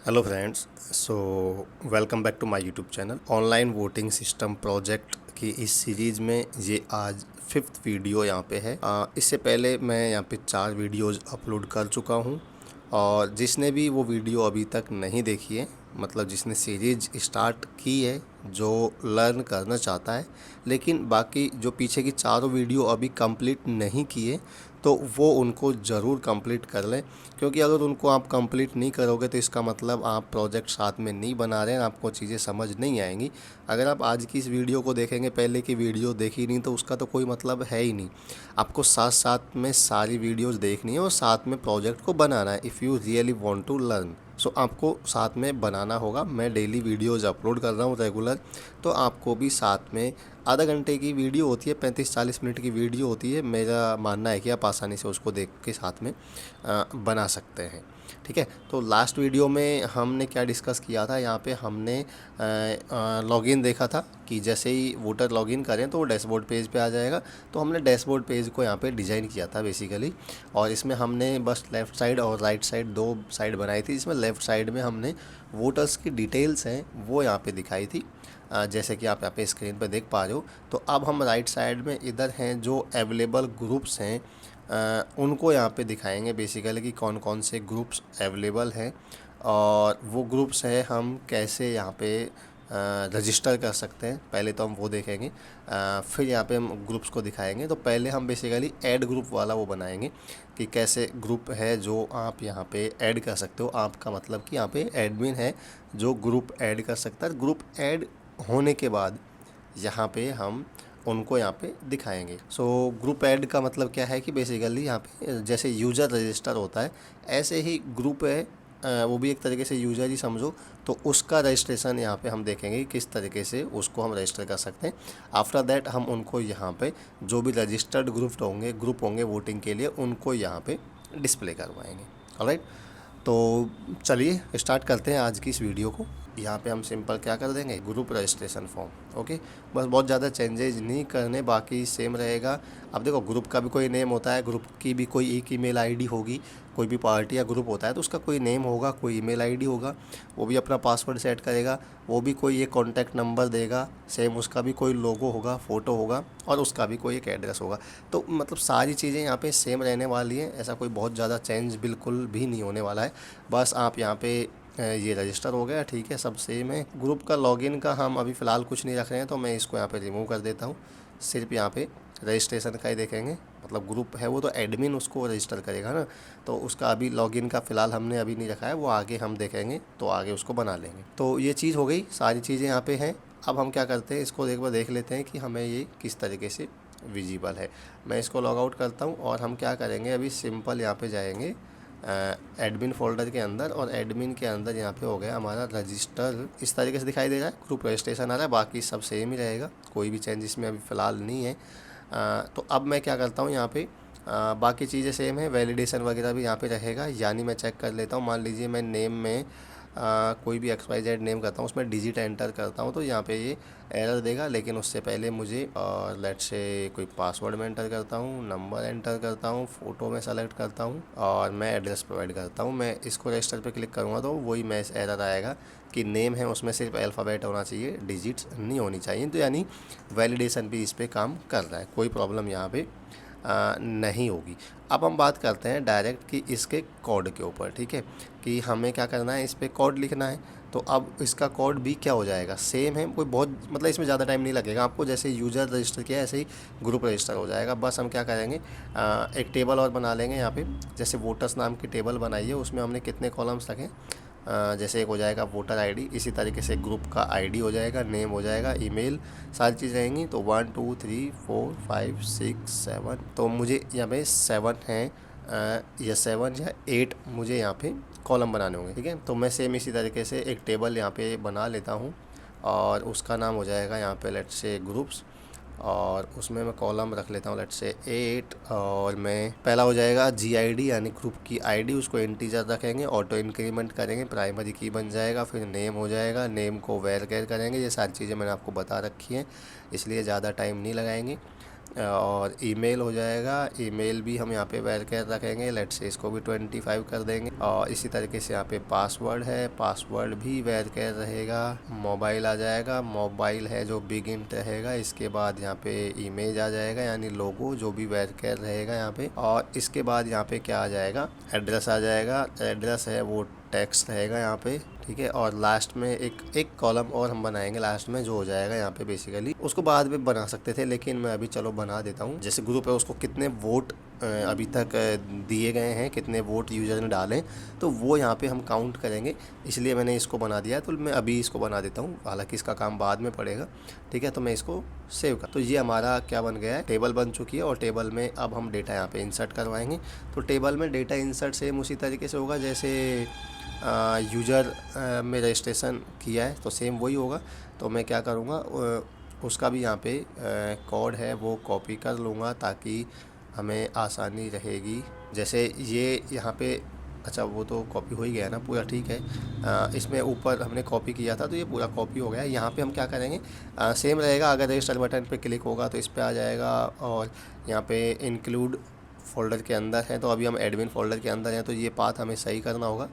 Hello friends. So welcome back to my YouTube channel. Online voting system project की इस series में ये आज फिफ्थ वीडियो यहाँ पे है। इससे पहले मैं यहाँ पे 4 वीडियोज़ अपलोड कर चुका हूँ और जिसने भी वो वीडियो अभी तक नहीं देखी है, मतलब जिसने सीरीज स्टार्ट की है, जो लर्न करना चाहता है लेकिन बाकी जो पीछे की चारों वीडियो अभी कंप्लीट नहीं किए, तो वो उनको ज़रूर कंप्लीट कर लें। क्योंकि अगर उनको आप कंप्लीट नहीं करोगे तो इसका मतलब आप प्रोजेक्ट साथ में नहीं बना रहे हैं, आपको चीज़ें समझ नहीं आएंगी। अगर आप आज की इस वीडियो को देखेंगे, पहले की वीडियो देखी नहीं, तो उसका तो कोई मतलब है ही नहीं। आपको साथ साथ में सारी वीडियोस देखनी है और साथ में प्रोजेक्ट को बनाना है। If you really want to learn, so आपको साथ में बनाना होगा। मैं डेली वीडियोज़ अपलोड कर रहा हूँ रेगुलर, तो आपको भी साथ में आधा घंटे की वीडियो होती है, 35-40 मिनट की वीडियो होती है। मेरा मानना है कि आप आसानी से उसको देख के साथ में बना सकते हैं। ठीक है, तो लास्ट वीडियो में हमने क्या डिस्कस किया था, यहाँ पे हमने लॉगिन देखा था कि जैसे ही वोटर लॉगिन करें तो वो डैशबोर्ड पेज पे आ जाएगा। तो हमने डैशबोर्ड पेज को यहाँ पे डिज़ाइन किया था बेसिकली, और इसमें हमने बस लेफ़्ट साइड और राइट साइड दो साइड बनाई थी। इसमें लेफ़्ट साइड में हमने वोटर्स की डिटेल्स हैं वो यहाँ पे दिखाई थी, जैसे कि आप यहाँ पे स्क्रीन पे देख पा रहे हो। तो अब हम राइट साइड में इधर हैं जो अवेलेबल ग्रुप्स हैं, उनको यहाँ पे दिखाएंगे बेसिकली कि कौन कौन से ग्रुप्स अवेलेबल हैं और वो ग्रुप्स हैं हम कैसे यहाँ पे रजिस्टर कर सकते हैं। पहले तो हम वो देखेंगे, फिर यहाँ पे हम ग्रुप्स को दिखाएंगे। तो पहले हम बेसिकली ऐड ग्रुप वाला वो बनाएंगे कि कैसे ग्रुप है जो आप यहाँ पे ऐड कर सकते हो। आपका मतलब कि यहाँ पे एडमिन है जो ग्रुप ऐड कर सकता है। ग्रुप ऐड होने के बाद यहाँ पे हम उनको यहाँ पे दिखाएंगे। सो ग्रुप ऐड का मतलब क्या है कि बेसिकली यहाँ पे जैसे यूज़र रजिस्टर होता है, ऐसे ही ग्रुप है, वो भी एक तरीके से यूज़र ही समझो। तो उसका रजिस्ट्रेशन यहाँ पे हम देखेंगे कि किस तरीके से उसको हम रजिस्टर कर सकते हैं। आफ्टर दैट हम उनको यहाँ पे जो भी रजिस्टर्ड ग्रुप होंगे वोटिंग के लिए, उनको यहाँ पे डिस्प्ले करवाएंगे। ऑलराइट, तो चलिए स्टार्ट करते हैं आज की इस वीडियो को। यहाँ पे हम सिंपल क्या कर देंगे, ग्रुप रजिस्ट्रेशन फॉर्म। ओके, बस बहुत ज़्यादा चेंजेज नहीं करने, बाकी सेम रहेगा। अब देखो, ग्रुप का भी कोई नेम होता है, ग्रुप की भी कोई एक ईमेल आईडी होगी। कोई भी पार्टी या ग्रुप होता है तो उसका कोई नेम होगा, कोई ईमेल आईडी होगा, वो भी अपना पासवर्ड सेट करेगा, वो भी कोई एक कॉन्टैक्ट नंबर देगा, सेम उसका भी कोई लोगो होगा, फ़ोटो होगा, और उसका भी कोई एक एड्रेस होगा। तो मतलब सारी चीज़ें यहाँ पे सेम रहने वाली हैं, ऐसा कोई बहुत ज़्यादा चेंज बिल्कुल भी नहीं होने वाला है। बस आप यहाँ पे ये रजिस्टर हो गया, ठीक है, सब सेम है। ग्रुप का लॉगिन का हम अभी फ़िलहाल कुछ नहीं रख रहे हैं, तो मैं इसको यहाँ पे रिमूव कर देता हूँ। सिर्फ यहाँ पे रजिस्ट्रेशन का ही देखेंगे, मतलब ग्रुप है वो तो एडमिन उसको रजिस्टर करेगा ना, तो उसका अभी लॉगिन का फ़िलहाल हमने अभी नहीं रखा है, वो आगे हम देखेंगे तो आगे उसको बना लेंगे। तो ये चीज़ हो गई, सारी चीज़ें यहाँ पे हैं। अब हम क्या करते हैं, इसको एक बार देख लेते हैं कि हमें ये किस तरीके से विजिबल है। मैं इसको लॉग आउट करता हूँ और हम क्या करेंगे, अभी सिंपल यहाँ पे जाएंगे एडमिन फ़ोल्डर के अंदर, और एडमिन के अंदर यहाँ पे हो गया हमारा रजिस्टर। इस तरीके से दिखाई दे रहा है, ग्रुप रजिस्ट्रेशन आ रहा है, बाकी सब सेम ही रहेगा, कोई भी चेंज इसमें अभी फ़िलहाल नहीं है। तो अब मैं क्या करता हूँ, यहाँ पे बाकी चीज़ें सेम है, वैलिडेशन वगैरह भी यहाँ पे रहेगा। यानी मैं चेक कर लेता हूँ, मान लीजिए मैं नेम में कोई भी XYZ नेम करता हूँ, उसमें डिजिट एंटर करता हूँ, तो यहाँ पे ये एरर देगा। लेकिन उससे पहले मुझे लेट्स से कोई पासवर्ड में एंटर करता हूँ, नंबर एंटर करता हूँ, फ़ोटो में सेलेक्ट करता हूँ, और मैं एड्रेस प्रोवाइड करता हूँ। मैं इसको रजिस्टर पे क्लिक करूँगा तो वही मैसेज एरर आएगा कि नेम है उसमें सिर्फ अल्फ़ाबेट होना चाहिए, डिजिट्स नहीं होनी चाहिए। तो यानी वैलिडेशन भी इस पर काम कर रहा है, कोई प्रॉब्लम यहाँ पे नहीं होगी। अब हम बात करते हैं डायरेक्ट कि इसके कोड के ऊपर, ठीक है, कि हमें क्या करना है, इस पर कोड लिखना है। तो अब इसका कोड भी क्या हो जाएगा, सेम है, कोई बहुत मतलब इसमें ज़्यादा टाइम नहीं लगेगा आपको। जैसे यूज़र रजिस्टर किया ऐसे ही ग्रुप रजिस्टर हो जाएगा। बस हम क्या करेंगे, एक टेबल और बना लेंगे यहाँ पे। जैसे वोटर्स नाम की टेबल बनाइए, उसमें हमने कितने कॉलम्स रखें, जैसे एक हो जाएगा वोटर आईडी, इसी तरीके से ग्रुप का आईडी हो जाएगा, नेम हो जाएगा, ईमेल, सारी चीज़ रहेंगी। तो 1 2 3 4 5 6 7, तो मुझे यहाँ पे 7 हैं, या 7 या 8 मुझे यहाँ पे कॉलम बनाने होंगे, ठीक है। तो मैं सेम इसी तरीके से एक टेबल यहाँ पे बना लेता हूँ, और उसका नाम हो जाएगा यहाँ पे लेट्स से ग्रुप्स, और उसमें मैं कॉलम रख लेता हूँ लेट्स से 8। और मैं पहला हो जाएगा GID यानी ग्रुप की आईडी, उसको इंटीजर रखेंगे, ऑटो इंक्रीमेंट करेंगे, प्राइमरी की बन जाएगा। फिर नेम हो जाएगा, नेम को वेर केयर करेंगे। ये सारी चीज़ें मैंने आपको बता रखी हैं, इसलिए ज़्यादा टाइम नहीं लगाएंगे। और ईमेल हो जाएगा, ईमेल भी हम यहाँ पे वेरकेर रखेंगे, लेट्स से इसको भी 25 कर देंगे। और इसी तरीके से यहाँ पे पासवर्ड है, पासवर्ड भी वेरकेर रहेगा। मोबाइल आ जाएगा, मोबाइल है जो बिगिन रहेगा। इसके बाद यहाँ पे इमेज आ जाएगा यानी लोगो, जो भी वेरकेर रहेगा यहाँ पे। और इसके बाद यहाँ पे क्या आ जाएगा, एड्रेस आ जाएगा। एड्रेस है वो टेक्स्ट रहेगा यहाँ पे, ठीक है। और लास्ट में एक कॉलम और हम बनाएंगे लास्ट में, जो हो जाएगा यहाँ पे बेसिकली। उसको बाद में बना सकते थे लेकिन मैं अभी चलो बना देता हूँ। जैसे ग्रुप है उसको कितने वोट अभी तक दिए गए हैं, कितने वोट यूज़र ने डाले, तो वो यहाँ पे हम काउंट करेंगे, इसलिए मैंने इसको बना दिया है। तो मैं अभी इसको बना देता हूँ, हालांकि इसका काम बाद में पड़ेगा, ठीक है। तो मैं इसको सेव कर, तो ये हमारा क्या बन गया है, टेबल बन चुकी है। और टेबल में अब हम डेटा यहाँ पे इंसर्ट करवाएंगे। तो टेबल में डेटा इंसर्ट सेम उसी तरीके से होगा जैसे यूज़र में रजिस्ट्रेशन किया है, तो सेम वही होगा। तो मैं क्या करूँगा, उसका भी यहाँ पे कोड है वो कॉपी कर लूँगा ताकि हमें आसानी रहेगी। जैसे ये यहाँ पे, अच्छा वो तो कॉपी हो ही गया ना पूरा, ठीक है। इसमें ऊपर हमने कॉपी किया था तो ये पूरा कॉपी हो गया। यहाँ पे हम क्या करेंगे, सेम रहेगा। अगर रजिस्टर बटन पे क्लिक होगा तो इस पे आ जाएगा। और यहाँ पे इंक्लूड फ़ोल्डर के अंदर है, तो अभी हम एडमिन फ़ोल्डर के अंदर हैं, तो ये पाथ हमें सही करना होगा।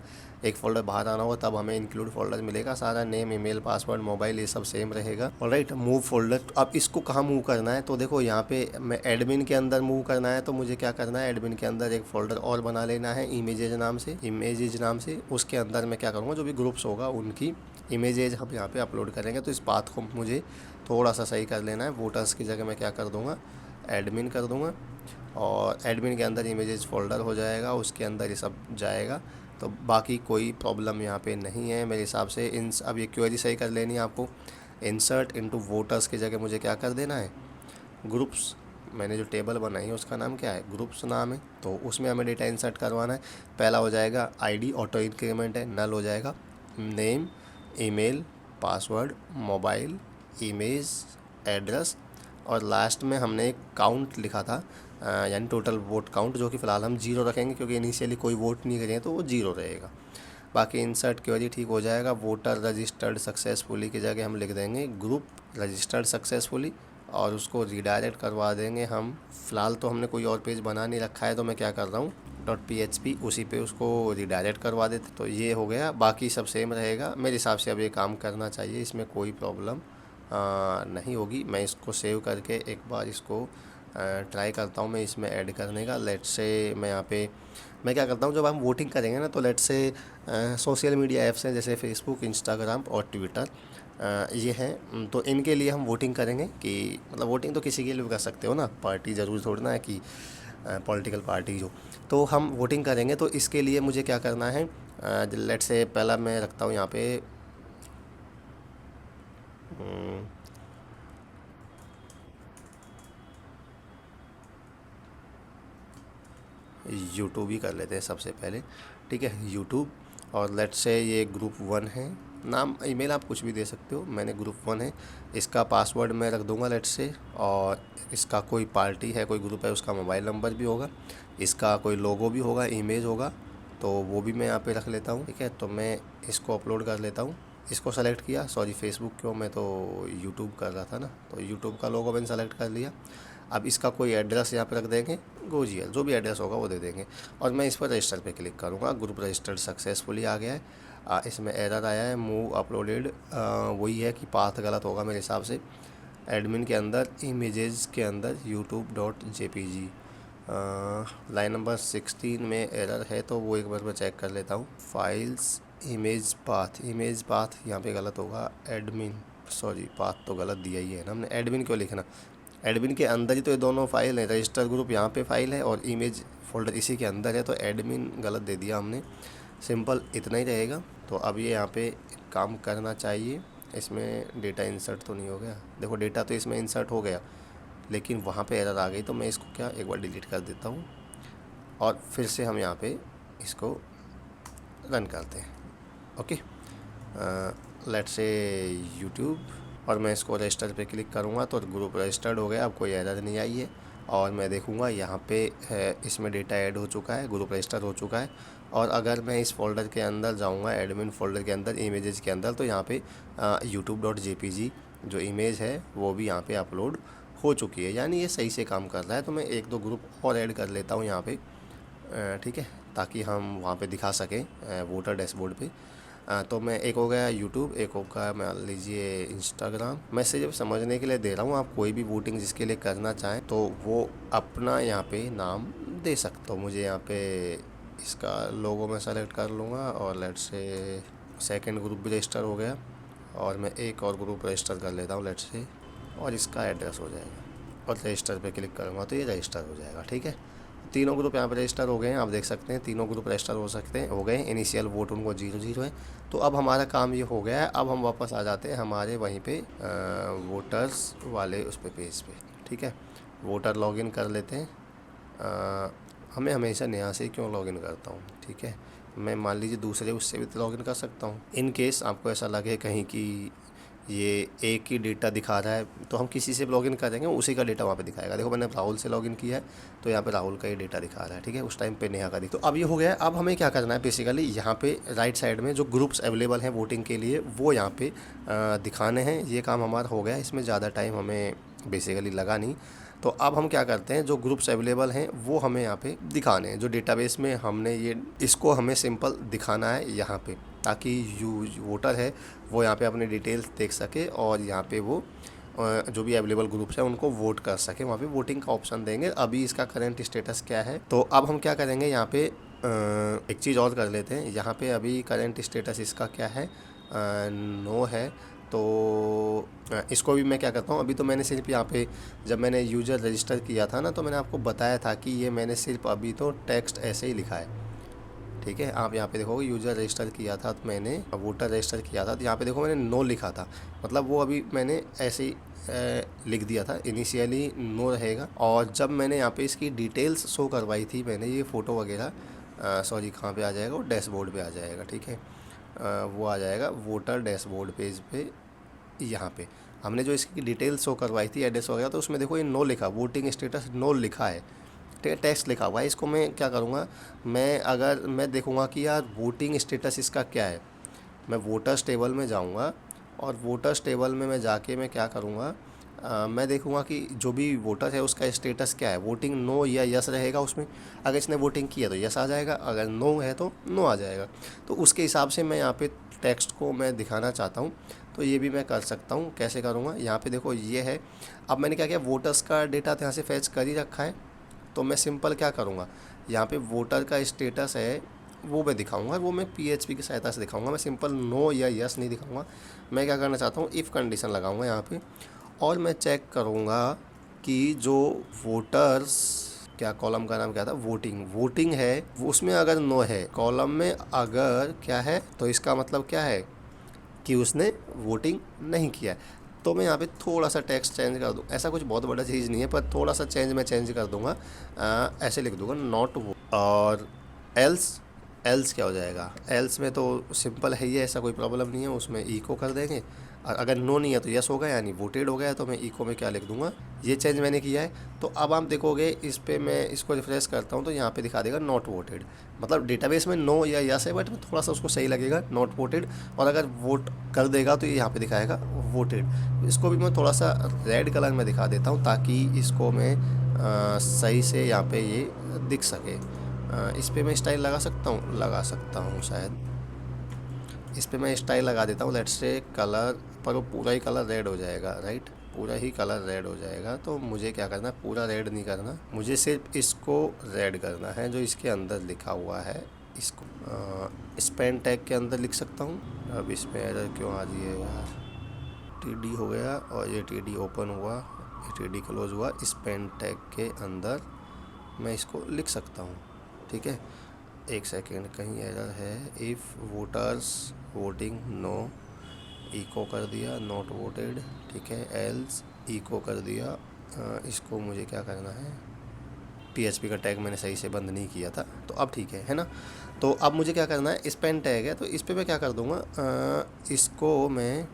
एक फ़ोल्डर बाहर आना होगा, तब हमें इंक्लूड फ़ोल्डर मिलेगा। सारा नेम, ईमेल, पासवर्ड, मोबाइल, ये सब सेम रहेगा। Alright, move folder. अब इसको कहाँ मूव करना है, तो देखो यहाँ पे मैं एडमिन के अंदर मूव करना है, तो मुझे क्या करना है, एडमिन के अंदर एक फ़ोल्डर और बना लेना है इमेजेज नाम से। उसके अंदर मैं क्या करूँगा, जो भी ग्रुप्स होगा उनकी इमेजेज हम यहाँ पे अपलोड करेंगे। तो इस पाथ को मुझे थोड़ा सा सही कर लेना है। वोटर्स की जगह मैं क्या कर दूँगा, एडमिन कर दूँगा। और एडमिन के अंदर इमेजेस फ़ोल्डर हो जाएगा, उसके अंदर ये सब जाएगा। तो बाकी कोई प्रॉब्लम यहाँ पे नहीं है मेरे हिसाब से। अब ये क्वेरी सही कर लेनी है आपको। इंसर्ट इनटू वोटर्स की जगह मुझे क्या कर देना है, ग्रुप्स। मैंने जो टेबल बनाई है उसका नाम क्या है, ग्रुप्स नाम है। तो उसमें हमें डेटा इंसर्ट करवाना है। पहला हो जाएगा आईडी, ऑटो इंक्रीमेंट है, नल हो जाएगा। Name, email, password, mobile, image, address. और लास्ट में हमने एक काउंट लिखा था, यानी टोटल वोट काउंट, जो कि फ़िलहाल हम 0 रखेंगे क्योंकि इनिशियली कोई वोट नहीं करे तो वो 0 रहेगा। बाकी इंसर्ट क्वेरी ठीक हो जाएगा। वोटर रजिस्टर्ड सक्सेसफुली की जगह हम लिख देंगे ग्रुप रजिस्टर्ड सक्सेसफुली, और उसको रीडायरेक्ट करवा देंगे हम। फ़िलहाल तो हमने कोई और पेज बना नहीं रखा है, तो मैं क्या कर रहा हूँ, .php उसी पे उसको रीडायरेक्ट करवा देते। तो ये हो गया, बाकी सब सेम रहेगा मेरे हिसाब से। अब ये काम करना चाहिए, इसमें कोई प्रॉब्लम नहीं होगी। मैं इसको सेव करके एक बार इसको ट्राई करता हूँ मैं इसमें ऐड करने का। लेट्स से मैं यहाँ पे मैं क्या करता हूँ, जब हम वोटिंग करेंगे ना, तो let's say social media apps हैं जैसे फेसबुक, इंस्टाग्राम और ट्विटर, ये हैं। तो इनके लिए हम वोटिंग करेंगे कि मतलब वोटिंग तो किसी के लिए भी कर सकते हो ना, पार्टी ज़रूर थोड़ी ना है कि पॉलिटिकल पार्टी जो। तो हम वोटिंग करेंगे, तो इसके लिए मुझे क्या करना है, लेट्स से पहला मैं रखता हूँ यहाँ पे यूट्यूब ही कर लेते हैं सबसे पहले, ठीक है, यूट्यूब। और लेट्स से ये ग्रुप 1 है, नाम ईमेल आप कुछ भी दे सकते हो, मैंने ग्रुप 1 है। इसका पासवर्ड मैं रख दूंगा लेट्स से। और इसका कोई पार्टी है, कोई ग्रुप है, उसका मोबाइल नंबर भी होगा, इसका कोई लोगो भी होगा, इमेज होगा, तो वो भी मैं यहाँ पे रख लेता हूँ, ठीक है। तो मैं इसको अपलोड कर लेता हूँ। इसको सेलेक्ट किया, सॉरी फेसबुक क्यों, मैं तो यूट्यूब कर रहा था ना, तो यूट्यूब का लोगो मैंने सेलेक्ट कर लिया। अब इसका कोई एड्रेस यहाँ पे रख देंगे, गोजीएल, जो भी एड्रेस होगा वो दे देंगे। और मैं इस पर रजिस्टर पे क्लिक करूँगा। ग्रुप रजिस्टर्ड सक्सेसफुली आ गया है। इसमें एरर आया है, मूव अपलोडेड, वही है कि पाथ गलत होगा मेरे हिसाब से। एडमिन के अंदर इमेजेस के अंदर youtube.jpg, लाइन नंबर 16 में एरर है, तो वो एक बार मैं चेक कर लेता हूँ। फाइल्स, इमेज पाथ यहाँ पे गलत होगा। एडमिन, सॉरी पाथ तो गलत दिया ही है ना हमने, एडमिन क्यों लिखना, एडमिन के अंदर ही तो ये दोनों फाइल है। रजिस्टर ग्रुप यहाँ पे फाइल है और इमेज फोल्डर इसी के अंदर है, तो एडमिन गलत दे दिया हमने। सिंपल इतना ही रहेगा। तो अब ये यहाँ पे काम करना चाहिए। इसमें डेटा इंसर्ट तो नहीं हो गया, देखो डेटा तो इसमें इंसर्ट हो गया, लेकिन वहाँ पे एरर आ गई। तो मैं इसको क्या एक बार डिलीट कर देता हूँ और फिर से हम यहाँ पे इसको रन करते हैं। ओके, लेट्स से यूट्यूब, और मैं इसको रजिस्टर पे क्लिक करूँगा तो ग्रुप रजिस्टर्ड हो गया। अब कोई एरर नहीं आई है। और मैं देखूँगा यहाँ पे है, इसमें डेटा ऐड हो चुका है, ग्रुप रजिस्टर हो चुका है। और अगर मैं इस फोल्डर के अंदर जाऊँगा, एडमिन फोल्डर के अंदर इमेजेस के अंदर, तो यहाँ पे youtube.jpg जो इमेज है वो भी यहाँ पे अपलोड हो चुकी है, यानी ये सही से काम कर रहा है। तो मैं एक दो ग्रुप और ऐड कर लेता हूँ यहाँ पे, ठीक है, ताकि हम वहाँ पे दिखा सकें वोटर डैशबोर्ड पे। तो मैं, एक हो गया यूट्यूब, एक होगा मान लीजिए इंस्टाग्राम। मैं सिर्फ समझने के लिए दे रहा हूँ, आप कोई भी वोटिंग जिसके लिए करना चाहें तो वो अपना यहाँ पे नाम दे सकते। तो मुझे यहाँ पे इसका लोगो मैं सेलेक्ट कर लूँगा और लेट्स से सेकंड ग्रुप भी रजिस्टर हो गया, और मैं एक और ग्रुप रजिस्टर कर लेता हूँ लेट्स से, और इसका एड्रेस हो जाएगा, और रजिस्टर पे क्लिक करूँगा तो ये रजिस्टर हो जाएगा। ठीक है, तीनों ग्रुप यहाँ पर रजिस्टर हो गए हैं, आप देख सकते हैं तीनों ग्रुप रजिस्टर हो गए। इनिशियल वोट उनको 0 है। तो अब हमारा काम ये हो गया है। अब हम वापस आ जाते हैं हमारे वहीं पे वोटर्स वाले उस पे पेज पे। ठीक है, वोटर लॉगिन कर लेते हैं। हमें हमेशा नया से क्यों लॉगिन करता हूँ, ठीक है, मैं मान लीजिए दूसरे उससे भी तो लॉगिन कर सकता हूँ। इन केस आपको ऐसा लगे कहीं कि ये एक ही डेटा दिखा रहा है, तो हम किसी से लॉगिन करेंगे उसी का डेटा वहाँ पे दिखाएगा। देखो मैंने राहुल से लॉगिन किया है तो यहाँ पे राहुल का ही डेटा दिखा रहा है। ठीक है, उस टाइम पे नेहा का दिखा। तो अब ये हो गया है। अब हमें क्या करना है, बेसिकली यहाँ पे राइट साइड में जो ग्रुप्स अवेलेबल हैं वोटिंग के लिए वो यहाँ पे दिखाने हैं। ये काम हमारा हो गया, इसमें ज़्यादा टाइम हमें बेसिकली लगा नहीं। तो अब हम क्या करते हैं, जो ग्रुप्स अवेलेबल हैं वो हमें यहाँ पे दिखाने हैं, जो डेटाबेस में हमने ये, इसको हमें सिंपल दिखाना है यहाँ पे, ताकि वोटर है वो यहाँ पे अपने डिटेल्स देख सके, और यहाँ पे वो जो भी अवेलेबल ग्रुप्स हैं उनको वोट कर सके। वहाँ पे वोटिंग का ऑप्शन देंगे। अभी इसका करंट स्टेटस क्या है, तो अब हम क्या करेंगे यहाँ पे एक चीज़ और कर लेते हैं। यहाँ पे अभी करंट स्टेटस इसका क्या है, नो है। तो इसको भी मैं क्या करता हूँ, अभी तो मैंने सिर्फ यहाँ पे जब मैंने यूज़र रजिस्टर किया था ना, तो मैंने आपको बताया था कि ये मैंने सिर्फ अभी तो टेक्स्ट ऐसे ही लिखा है। ठीक है, आप यहाँ पे देखोगे यूज़र रजिस्टर किया था, तो मैंने वोटर रजिस्टर किया था, तो यहाँ पे देखो मैंने नो लिखा था, मतलब वो अभी मैंने ऐसे ही लिख दिया था। इनिशियली नो रहेगा, और जब मैंने यहाँ पे इसकी डिटेल्स शो करवाई थी मैंने, ये फ़ोटो वगैरह, सॉरी कहाँ पे आ जाएगा, वो डैशबोर्ड पे आ जाएगा। ठीक है, वो आ जाएगा वोटर डैशबोर्ड पेज पे। यहाँ पे हमने जो इसकी डिटेल्स शो करवाई थी, एड्रेस वगैरह, तो उसमें देखो ये नो लिखा, वोटिंग स्टेटस नो लिखा है। ठीक है, टेक्स्ट लिखा हुआ है। इसको मैं क्या करूँगा, मैं देखूँगा कि यार वोटिंग स्टेटस इसका क्या है। मैं वोटर्स टेबल में जाऊँगा, और वोटर्स टेबल में मैं जाके मैं क्या करूँगा, मैं देखूँगा कि जो भी वोटर है उसका स्टेटस क्या है, वोटिंग नो या यस रहेगा उसमें। अगर इसने वोटिंग किया तो यस आ जाएगा, अगर नो है तो नो आ जाएगा। तो उसके हिसाब से मैं यहाँ पे टेक्स्ट को मैं दिखाना चाहता हूँ, तो ये भी मैं कर सकता हूँ। कैसे करूँगा, यहाँ पे देखो ये है। अब मैंने क्या किया, वोटर्स का डेटा तो यहाँ से फैच कर ही रखा है, तो मैं सिंपल क्या करूँगा, यहाँ पे वोटर का स्टेटस है वो मैं दिखाऊंगा, वो मैं PHP की सहायता से दिखाऊंगा। मैं सिंपल नो या यस नहीं दिखाऊंगा। मैं क्या करना चाहता हूँ, इफ़ कंडीशन लगाऊंगा यहाँ पे, और मैं चेक करूँगा कि जो वोटर्स, क्या कॉलम का नाम क्या था, वोटिंग है, वो उसमें अगर नो है, कॉलम में अगर क्या है, तो इसका मतलब क्या है कि उसने वोटिंग नहीं किया है। तो मैं यहाँ पे थोड़ा सा टेक्स्ट चेंज कर दूँ, ऐसा कुछ बहुत बड़ा चीज़ नहीं है, पर थोड़ा सा मैं चेंज कर दूँगा। ऐसे लिख दूँगा नॉट वो, और एल्स क्या हो जाएगा, एल्स में तो सिंपल है ही, ऐसा कोई प्रॉब्लम नहीं है, उसमें इको कर देंगे। और अगर नो नहीं है तो यस होगा, यानी वोटेड हो गया। तो मैं इको में क्या लिख दूंगा, ये चेंज मैंने किया है। तो अब आप देखोगे इस पर, मैं इसको रिफ्रेश करता हूँ तो यहाँ पे दिखा देगा नॉट वोटेड, मतलब डेटाबेस में नो या यस है, बट थोड़ा सा उसको सही लगेगा नॉट वोटेड। और अगर वोट कर देगा तो ये यहाँ पे दिखाएगा वोटेड। इसको भी मैं थोड़ा सा रेड कलर में दिखा देता हूँ, ताकि इसको मैं सही से यहाँ पे ये दिख सके। इस पर मैं स्टाइल लगा सकता हूँ शायद। इस पर मैं स्टाइल लगा देता हूँ, लेट्स से कलर, पर वो पूरा ही कलर रेड हो जाएगा, राइट, पूरा ही कलर रेड हो जाएगा। तो मुझे क्या करना है, पूरा रेड नहीं करना, मुझे सिर्फ इसको रेड करना है, जो इसके अंदर लिखा हुआ है। इसको स्पेन टैग के अंदर लिख सकता हूँ। अब इसमें एरर क्यों आ रही है यार, TD हो गया, और ये TD ओपन हुआ, ये TD क्लोज हुआ। स्पेन टैग के अंदर मैं इसको लिख सकता हूँ। ठीक है, एक सेकेंड, कहीं एरर है। If voters voting no, echo कर दिया नॉट वोटेड। ठीक है, एल्स इको कर दिया। इसको मुझे क्या करना है, PHP का टैग मैंने सही से बंद नहीं किया था, तो अब ठीक है ना। तो अब मुझे क्या करना है, स्पेन टैग है, तो इस पर मैं क्या कर दूँगा, इसको मैं,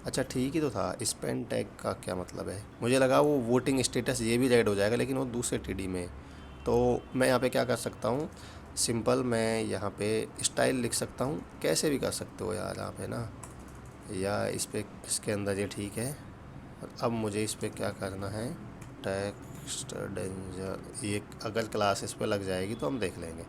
अच्छा ठीक ही तो था, स्पेन टैग का क्या मतलब है, मुझे लगा वो वोटिंग स्टेटस ये भी रेड हो जाएगा, लेकिन वो दूसरे TD में। तो मैं यहाँ पे क्या कर सकता हूँ, सिंपल मैं यहाँ पे स्टाइल लिख सकता हूँ, कैसे भी कर सकते हो यार आप, है ना, या इस पे, इसके अंदर ये ठीक है, और अब मुझे इस पर क्या करना है, टेक्स्ट डेंजर, ये अगर क्लास इस पर लग जाएगी तो हम देख लेंगे।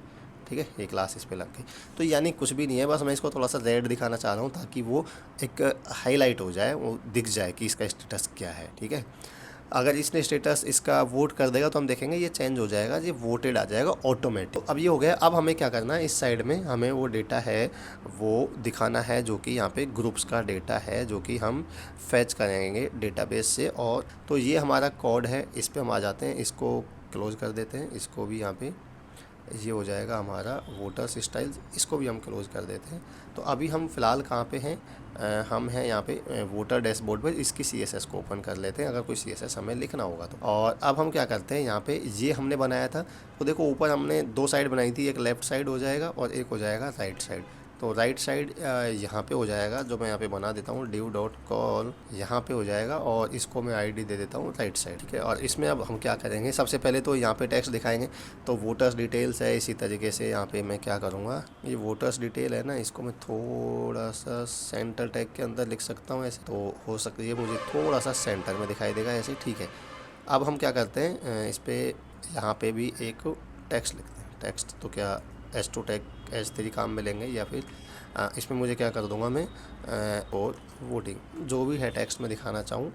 ठीक है, ये क्लास इस पे लग गई। तो यानी कुछ भी नहीं है, बस मैं इसको थोड़ा सा रेड दिखाना चाह रहा हूँ ताकि वो एक हाईलाइट हो जाए, वो दिख जाए कि इसका स्टेटस क्या है। ठीक है, अगर इसने स्टेटस इसका वोट कर देगा तो हम देखेंगे ये चेंज हो जाएगा, ये वोटेड आ जाएगा ऑटोमेटिक। तो अब ये हो गया। अब हमें क्या करना है, इस साइड में हमें वो डेटा है वो दिखाना है, जो कि यहाँ पे ग्रुप्स का डेटा है, जो कि हम फैच करेंगे डेटाबेस से। और तो ये हमारा कोड है, इस पर हम आ जाते हैं, इसको क्लोज कर देते हैं, इसको भी यहाँ पे ये हो जाएगा हमारा वोटर्स स्टाइल, इसको भी हम क्लोज कर देते हैं। तो अभी हम फ़िलहाल कहाँ पे हैं, हम हैं यहाँ पे वोटर डैशबोर्ड पर। इसकी CSS को ओपन कर लेते हैं, अगर कोई CSS हमें लिखना होगा तो। और अब हम क्या करते हैं, यहाँ पे ये हमने बनाया था, तो देखो ऊपर हमने 2 साइड बनाई थी, एक लेफ़्ट साइड हो जाएगा और एक हो जाएगा राइट साइड। तो राइट साइड यहाँ पे हो जाएगा, जो मैं यहाँ पे बना देता हूँ div.col, यहाँ पे हो जाएगा, और इसको मैं ID दे देता हूँ राइट साइड। ठीक है, और इसमें अब हम क्या करेंगे, सबसे पहले तो यहाँ पे टेक्स्ट दिखाएंगे। तो वोटर्स डिटेल्स है, इसी तरीके से यहाँ पे मैं क्या करूँगा, ये वोटर्स डिटेल है ना, इसको मैं थोड़ा सा सेंटर टैग के अंदर लिख सकता हूँ ऐसे, तो हो सकता है ये मुझे थोड़ा सा सेंटर में दिखाई देगा ऐसे। ठीक है, अब हम क्या करते हैं, इस पर यहाँ पे भी एक टेक्स्ट लिखते हैं। टेक्स्ट तो क्या S2 टैग S3 काम में लेंगे, या फिर इसमें मुझे क्या कर दूंगा मैं, और वोटिंग जो भी है टेक्स्ट में दिखाना चाहूँ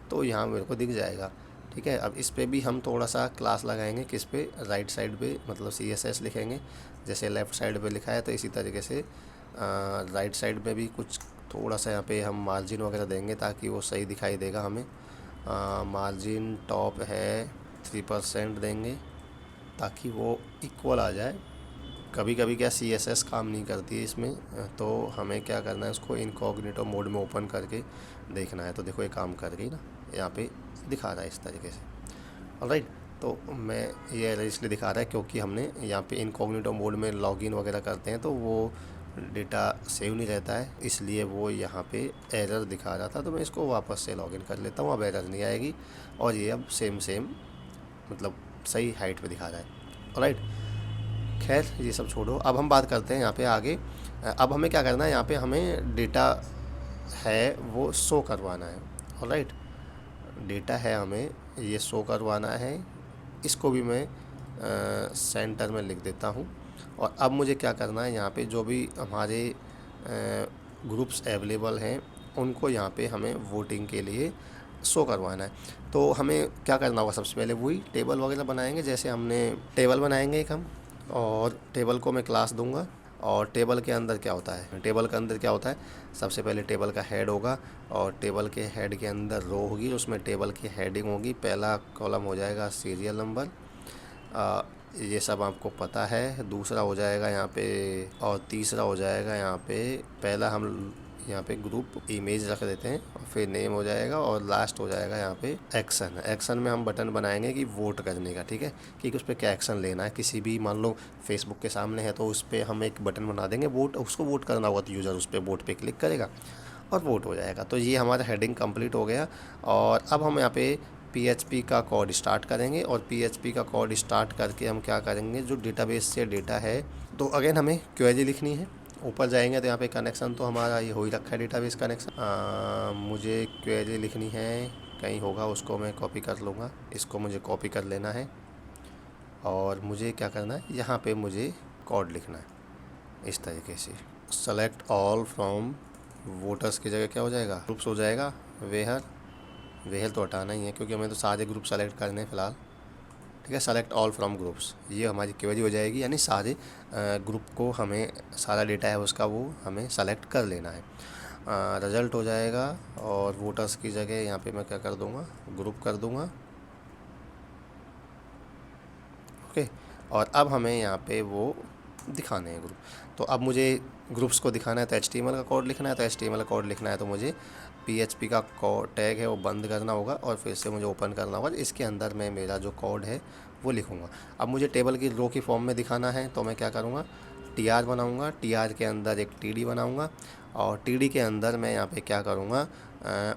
तो यहाँ मेरे को दिख जाएगा। ठीक है, अब इस पे भी हम थोड़ा सा क्लास लगाएंगे, किस पे, राइट साइड पे, मतलब CSS लिखेंगे। जैसे लेफ़्ट साइड पे लिखा है तो इसी तरीके से राइट साइड में भी कुछ थोड़ा सा यहाँ पे हम मार्जिन वगैरह देंगे ताकि वो सही दिखाई देगा हमें। मार्जिन टॉप है 3% देंगे ताकि वो इक्वल आ जाए। कभी कभी क्या CSS काम नहीं करती है इसमें, तो हमें क्या करना है, उसको इनकॉग्निटो मोड में ओपन करके देखना है। तो देखो ये काम कर गई ना, यहाँ पे दिखा रहा है इस तरीके से। ऑलराइट, तो मैं ये एरर इसलिए दिखा रहा है क्योंकि हमने यहाँ पे इनकॉग्निटो मोड में लॉगिन वगैरह करते हैं तो वो डेटा सेव नहीं रहता है, इसलिए वो यहाँ पे एरर दिखा रहा था। तो मैं इसको वापस से लॉगिन कर लेता हूँ, अब एरर नहीं आएगी, और ये अब सेम मतलब सही हाइट पे दिखा रहा है। ऑलराइट, खैर ये सब छोड़ो, अब हम बात करते हैं यहाँ पे आगे। अब हमें क्या करना है, यहाँ पे हमें डेटा है वो शो करवाना है। ऑलराइट, डेटा है हमें ये शो करवाना है, इसको भी मैं सेंटर में लिख देता हूँ। और अब मुझे क्या करना है, यहाँ पे जो भी हमारे ग्रुप्स अवेलेबल हैं उनको यहाँ पे हमें वोटिंग के लिए शो करवाना है। तो हमें क्या करना होगा, सबसे पहले वही टेबल वगैरह बनाएंगे, जैसे हमने टेबल बनाएंगे एक हम, और टेबल को मैं क्लास दूंगा। और टेबल के अंदर क्या होता है, टेबल के अंदर क्या होता है, सबसे पहले टेबल का हेड होगा, और टेबल के हेड के अंदर रो होगी, उसमें टेबल की हेडिंग होगी। पहला कॉलम हो जाएगा सीरियल नंबर, ये सब आपको पता है। दूसरा हो जाएगा यहाँ पे, और तीसरा हो जाएगा यहाँ पे, पहला हम यहाँ पे ग्रुप इमेज रख देते हैं, और फिर नेम हो जाएगा, और लास्ट हो जाएगा यहाँ पे एक्शन। एक्शन में हम बटन बनाएंगे कि वोट करने का। ठीक है, कि उस पर क्या एक्शन लेना है, किसी भी मान लो फेसबुक के सामने है तो उस पर हम एक बटन बना देंगे वोट, उसको वोट करना होगा तो यूज़र उस पर वोट पे क्लिक करेगा और वोट हो जाएगा। तो ये हमारा हेडिंग कंप्लीट हो गया। और अब हम यहाँ पे PHP का कोड स्टार्ट करेंगे, और PHP का कोड स्टार्ट करके हम क्या करेंगे, जो डेटाबेस से डेटा है, तो अगेन हमें क्वेरी लिखनी है। ऊपर जाएंगे तो यहाँ पे कनेक्शन तो हमारा ये हो ही रखा है, डेटाबेस कनेक्शन। मुझे क्वेरी लिखनी है, कहीं होगा उसको मैं कॉपी कर लूँगा, इसको मुझे कॉपी कर लेना है। और मुझे क्या करना है, यहाँ पे मुझे कोड लिखना है इस तरीके से। सेलेक्ट ऑल फ्रॉम वोटर्स की जगह क्या हो जाएगा, ग्रुप्स हो जाएगा। वेहर तो हटाना ही है क्योंकि हमें तो सारे ग्रुप सेलेक्ट करने हैं फ़िलहाल। ठीक है, सेलेक्ट ऑल फ्रॉम ग्रुप्स, ये हमारी क्वेरी हो जाएगी, यानी सारे ग्रुप को हमें, सारा डेटा है उसका वो हमें सेलेक्ट कर लेना है। रिज़ल्ट हो जाएगा, और वोटर्स की जगह यहाँ पे मैं क्या कर दूँगा, ग्रुप कर दूँगा। ओके, और अब हमें यहाँ पे वो दिखाने हैं ग्रुप। तो अब मुझे ग्रुप्स को दिखाना है तो HTML का कोड लिखना है, तो HTML का कोड लिखना है तो मुझे PHP का कोड टैग है वो बंद करना होगा, और फिर से मुझे ओपन करना होगा। इसके अंदर मैं मेरा जो कोड है वो लिखूँगा। अब मुझे टेबल की रो की फॉर्म में दिखाना है, तो मैं क्या करूँगा, TR बनाऊँगा, TR के अंदर एक TD बनाऊँगा, और TD के अंदर मैं यहाँ पे क्या करूँगा,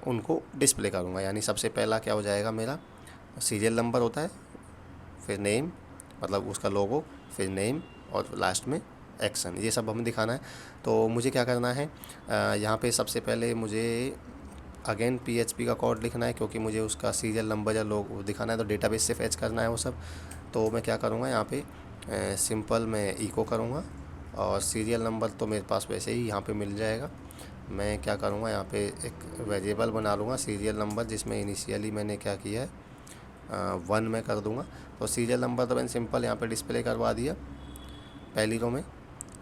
उनको डिस्प्ले करूँगा। यानी सबसे पहला क्या हो जाएगा, मेरा सीरियल नंबर होता है, फिर नेम मतलब उसका लोगो, फिर नेम, और लास्ट में एक्शन, ये सब हमें दिखाना है। तो मुझे क्या करना है, यहाँ पे सबसे पहले मुझे अगेन PHP का कोड लिखना है, क्योंकि मुझे उसका सीरियल नंबर या लोग दिखाना है, तो डेटाबेस से फैच करना है वो सब। तो मैं क्या करूँगा यहाँ पे सिंपल मैं इको करूँगा, और सीरियल नंबर तो मेरे पास वैसे ही यहाँ पे मिल जाएगा। मैं क्या करूँगा यहाँ पे एक वेरिएबल बना लूँगा सीरियल नंबर, जिसमें इनिशियली मैंने क्या किया है 1 में कर दूँगा। तो सीरियल नंबर तो मैंने सिंपल यहाँ पे डिस्प्ले करवा दिया पहली रो में,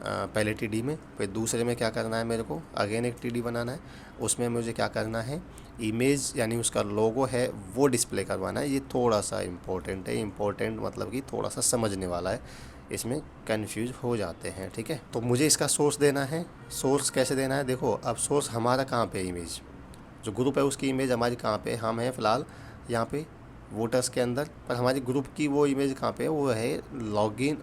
पहले TD में। फिर दूसरे में क्या करना है, मेरे को अगेन एक TD बनाना है। उसमें मुझे क्या करना है, इमेज यानी उसका लोगो है वो डिस्प्ले करवाना है। ये थोड़ा सा इम्पोर्टेंट है, इम्पोर्टेंट मतलब कि थोड़ा सा समझने वाला है, इसमें कंफ्यूज हो जाते हैं, ठीक है। तो मुझे इसका सोर्स देना है। सोर्स कैसे देना है, देखो अब सोर्स हमारा कहाँ पे, इमेज जो ग्रुप है उसकी इमेज हमारी कहाँ पे, हम हैं फ़िलहाल यहाँ पे वोटर्स के अंदर, पर हमारी ग्रुप की वो इमेज कहाँ पे है, वो है लॉगिन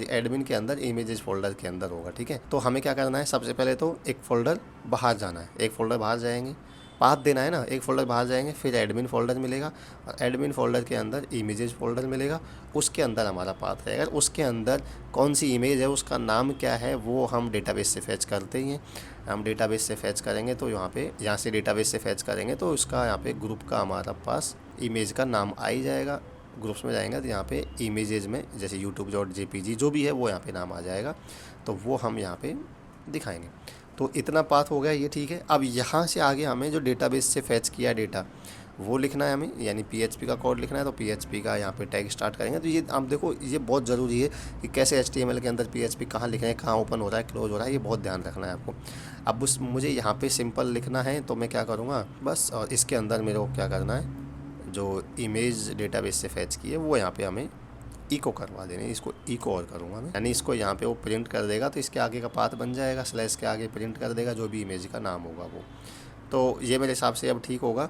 एडमिन के अंदर इमेजेस फोल्डर के अंदर होगा, ठीक है। तो हमें क्या करना है, सबसे पहले तो एक फ़ोल्डर बाहर जाना है, एक फ़ोल्डर बाहर जाएंगे, पाथ देना है ना, एक फ़ोल्डर बाहर जाएंगे, फिर एडमिन फ़ोल्डर मिलेगा, और एडमिन फ़ोल्डर के अंदर इमेजेस फ़ोल्डर मिलेगा, उसके अंदर हमारा पाथ रहेगा। उसके अंदर कौन सी इमेज है, उसका नाम क्या है, वो हम डेटाबेस से फैच करते ही हैं। हम डेटाबेस से फैच करेंगे तो यहाँ से डेटाबेस से फैच करेंगे तो उसका यहाँ पे ग्रुप का हमारा पास इमेज का नाम आ ही जाएगा। ग्रुप्स में जाएंगे तो यहाँ पे इमेजेस में जैसे youtube.jpg जो भी है वो यहाँ पे नाम आ जाएगा, तो वो हम यहाँ पे दिखाएंगे। तो इतना पाथ हो गया ये, ठीक है। अब यहाँ से आगे हमें जो डेटाबेस से फैच किया डेटा वो लिखना है हमें, यानी PHP का कोड लिखना है। तो PHP का यहाँ पे टैग स्टार्ट करेंगे। तो ये आप देखो, ये बहुत ज़रूरी है कि कैसे HTML के अंदर PHP कहाँ लिख रहे हैं, कहाँ ओपन हो रहा है, क्लोज हो रहा है, ये बहुत ध्यान रखना है आपको। अब मुझे यहाँ पे सिंपल लिखना है, तो मैं क्या करूँगा बस, और इसके अंदर मेरे को क्या करना है, जो इमेज डेटाबेस से फैच की है वो यहाँ पे हमें इको करवा देने। इसको इको और करूँगा मैं, यानी इसको यहाँ पे वो प्रिंट कर देगा, तो इसके आगे का पाथ बन जाएगा, स्लैश के आगे प्रिंट कर देगा जो भी इमेज का नाम होगा वो। तो ये मेरे हिसाब से अब ठीक होगा।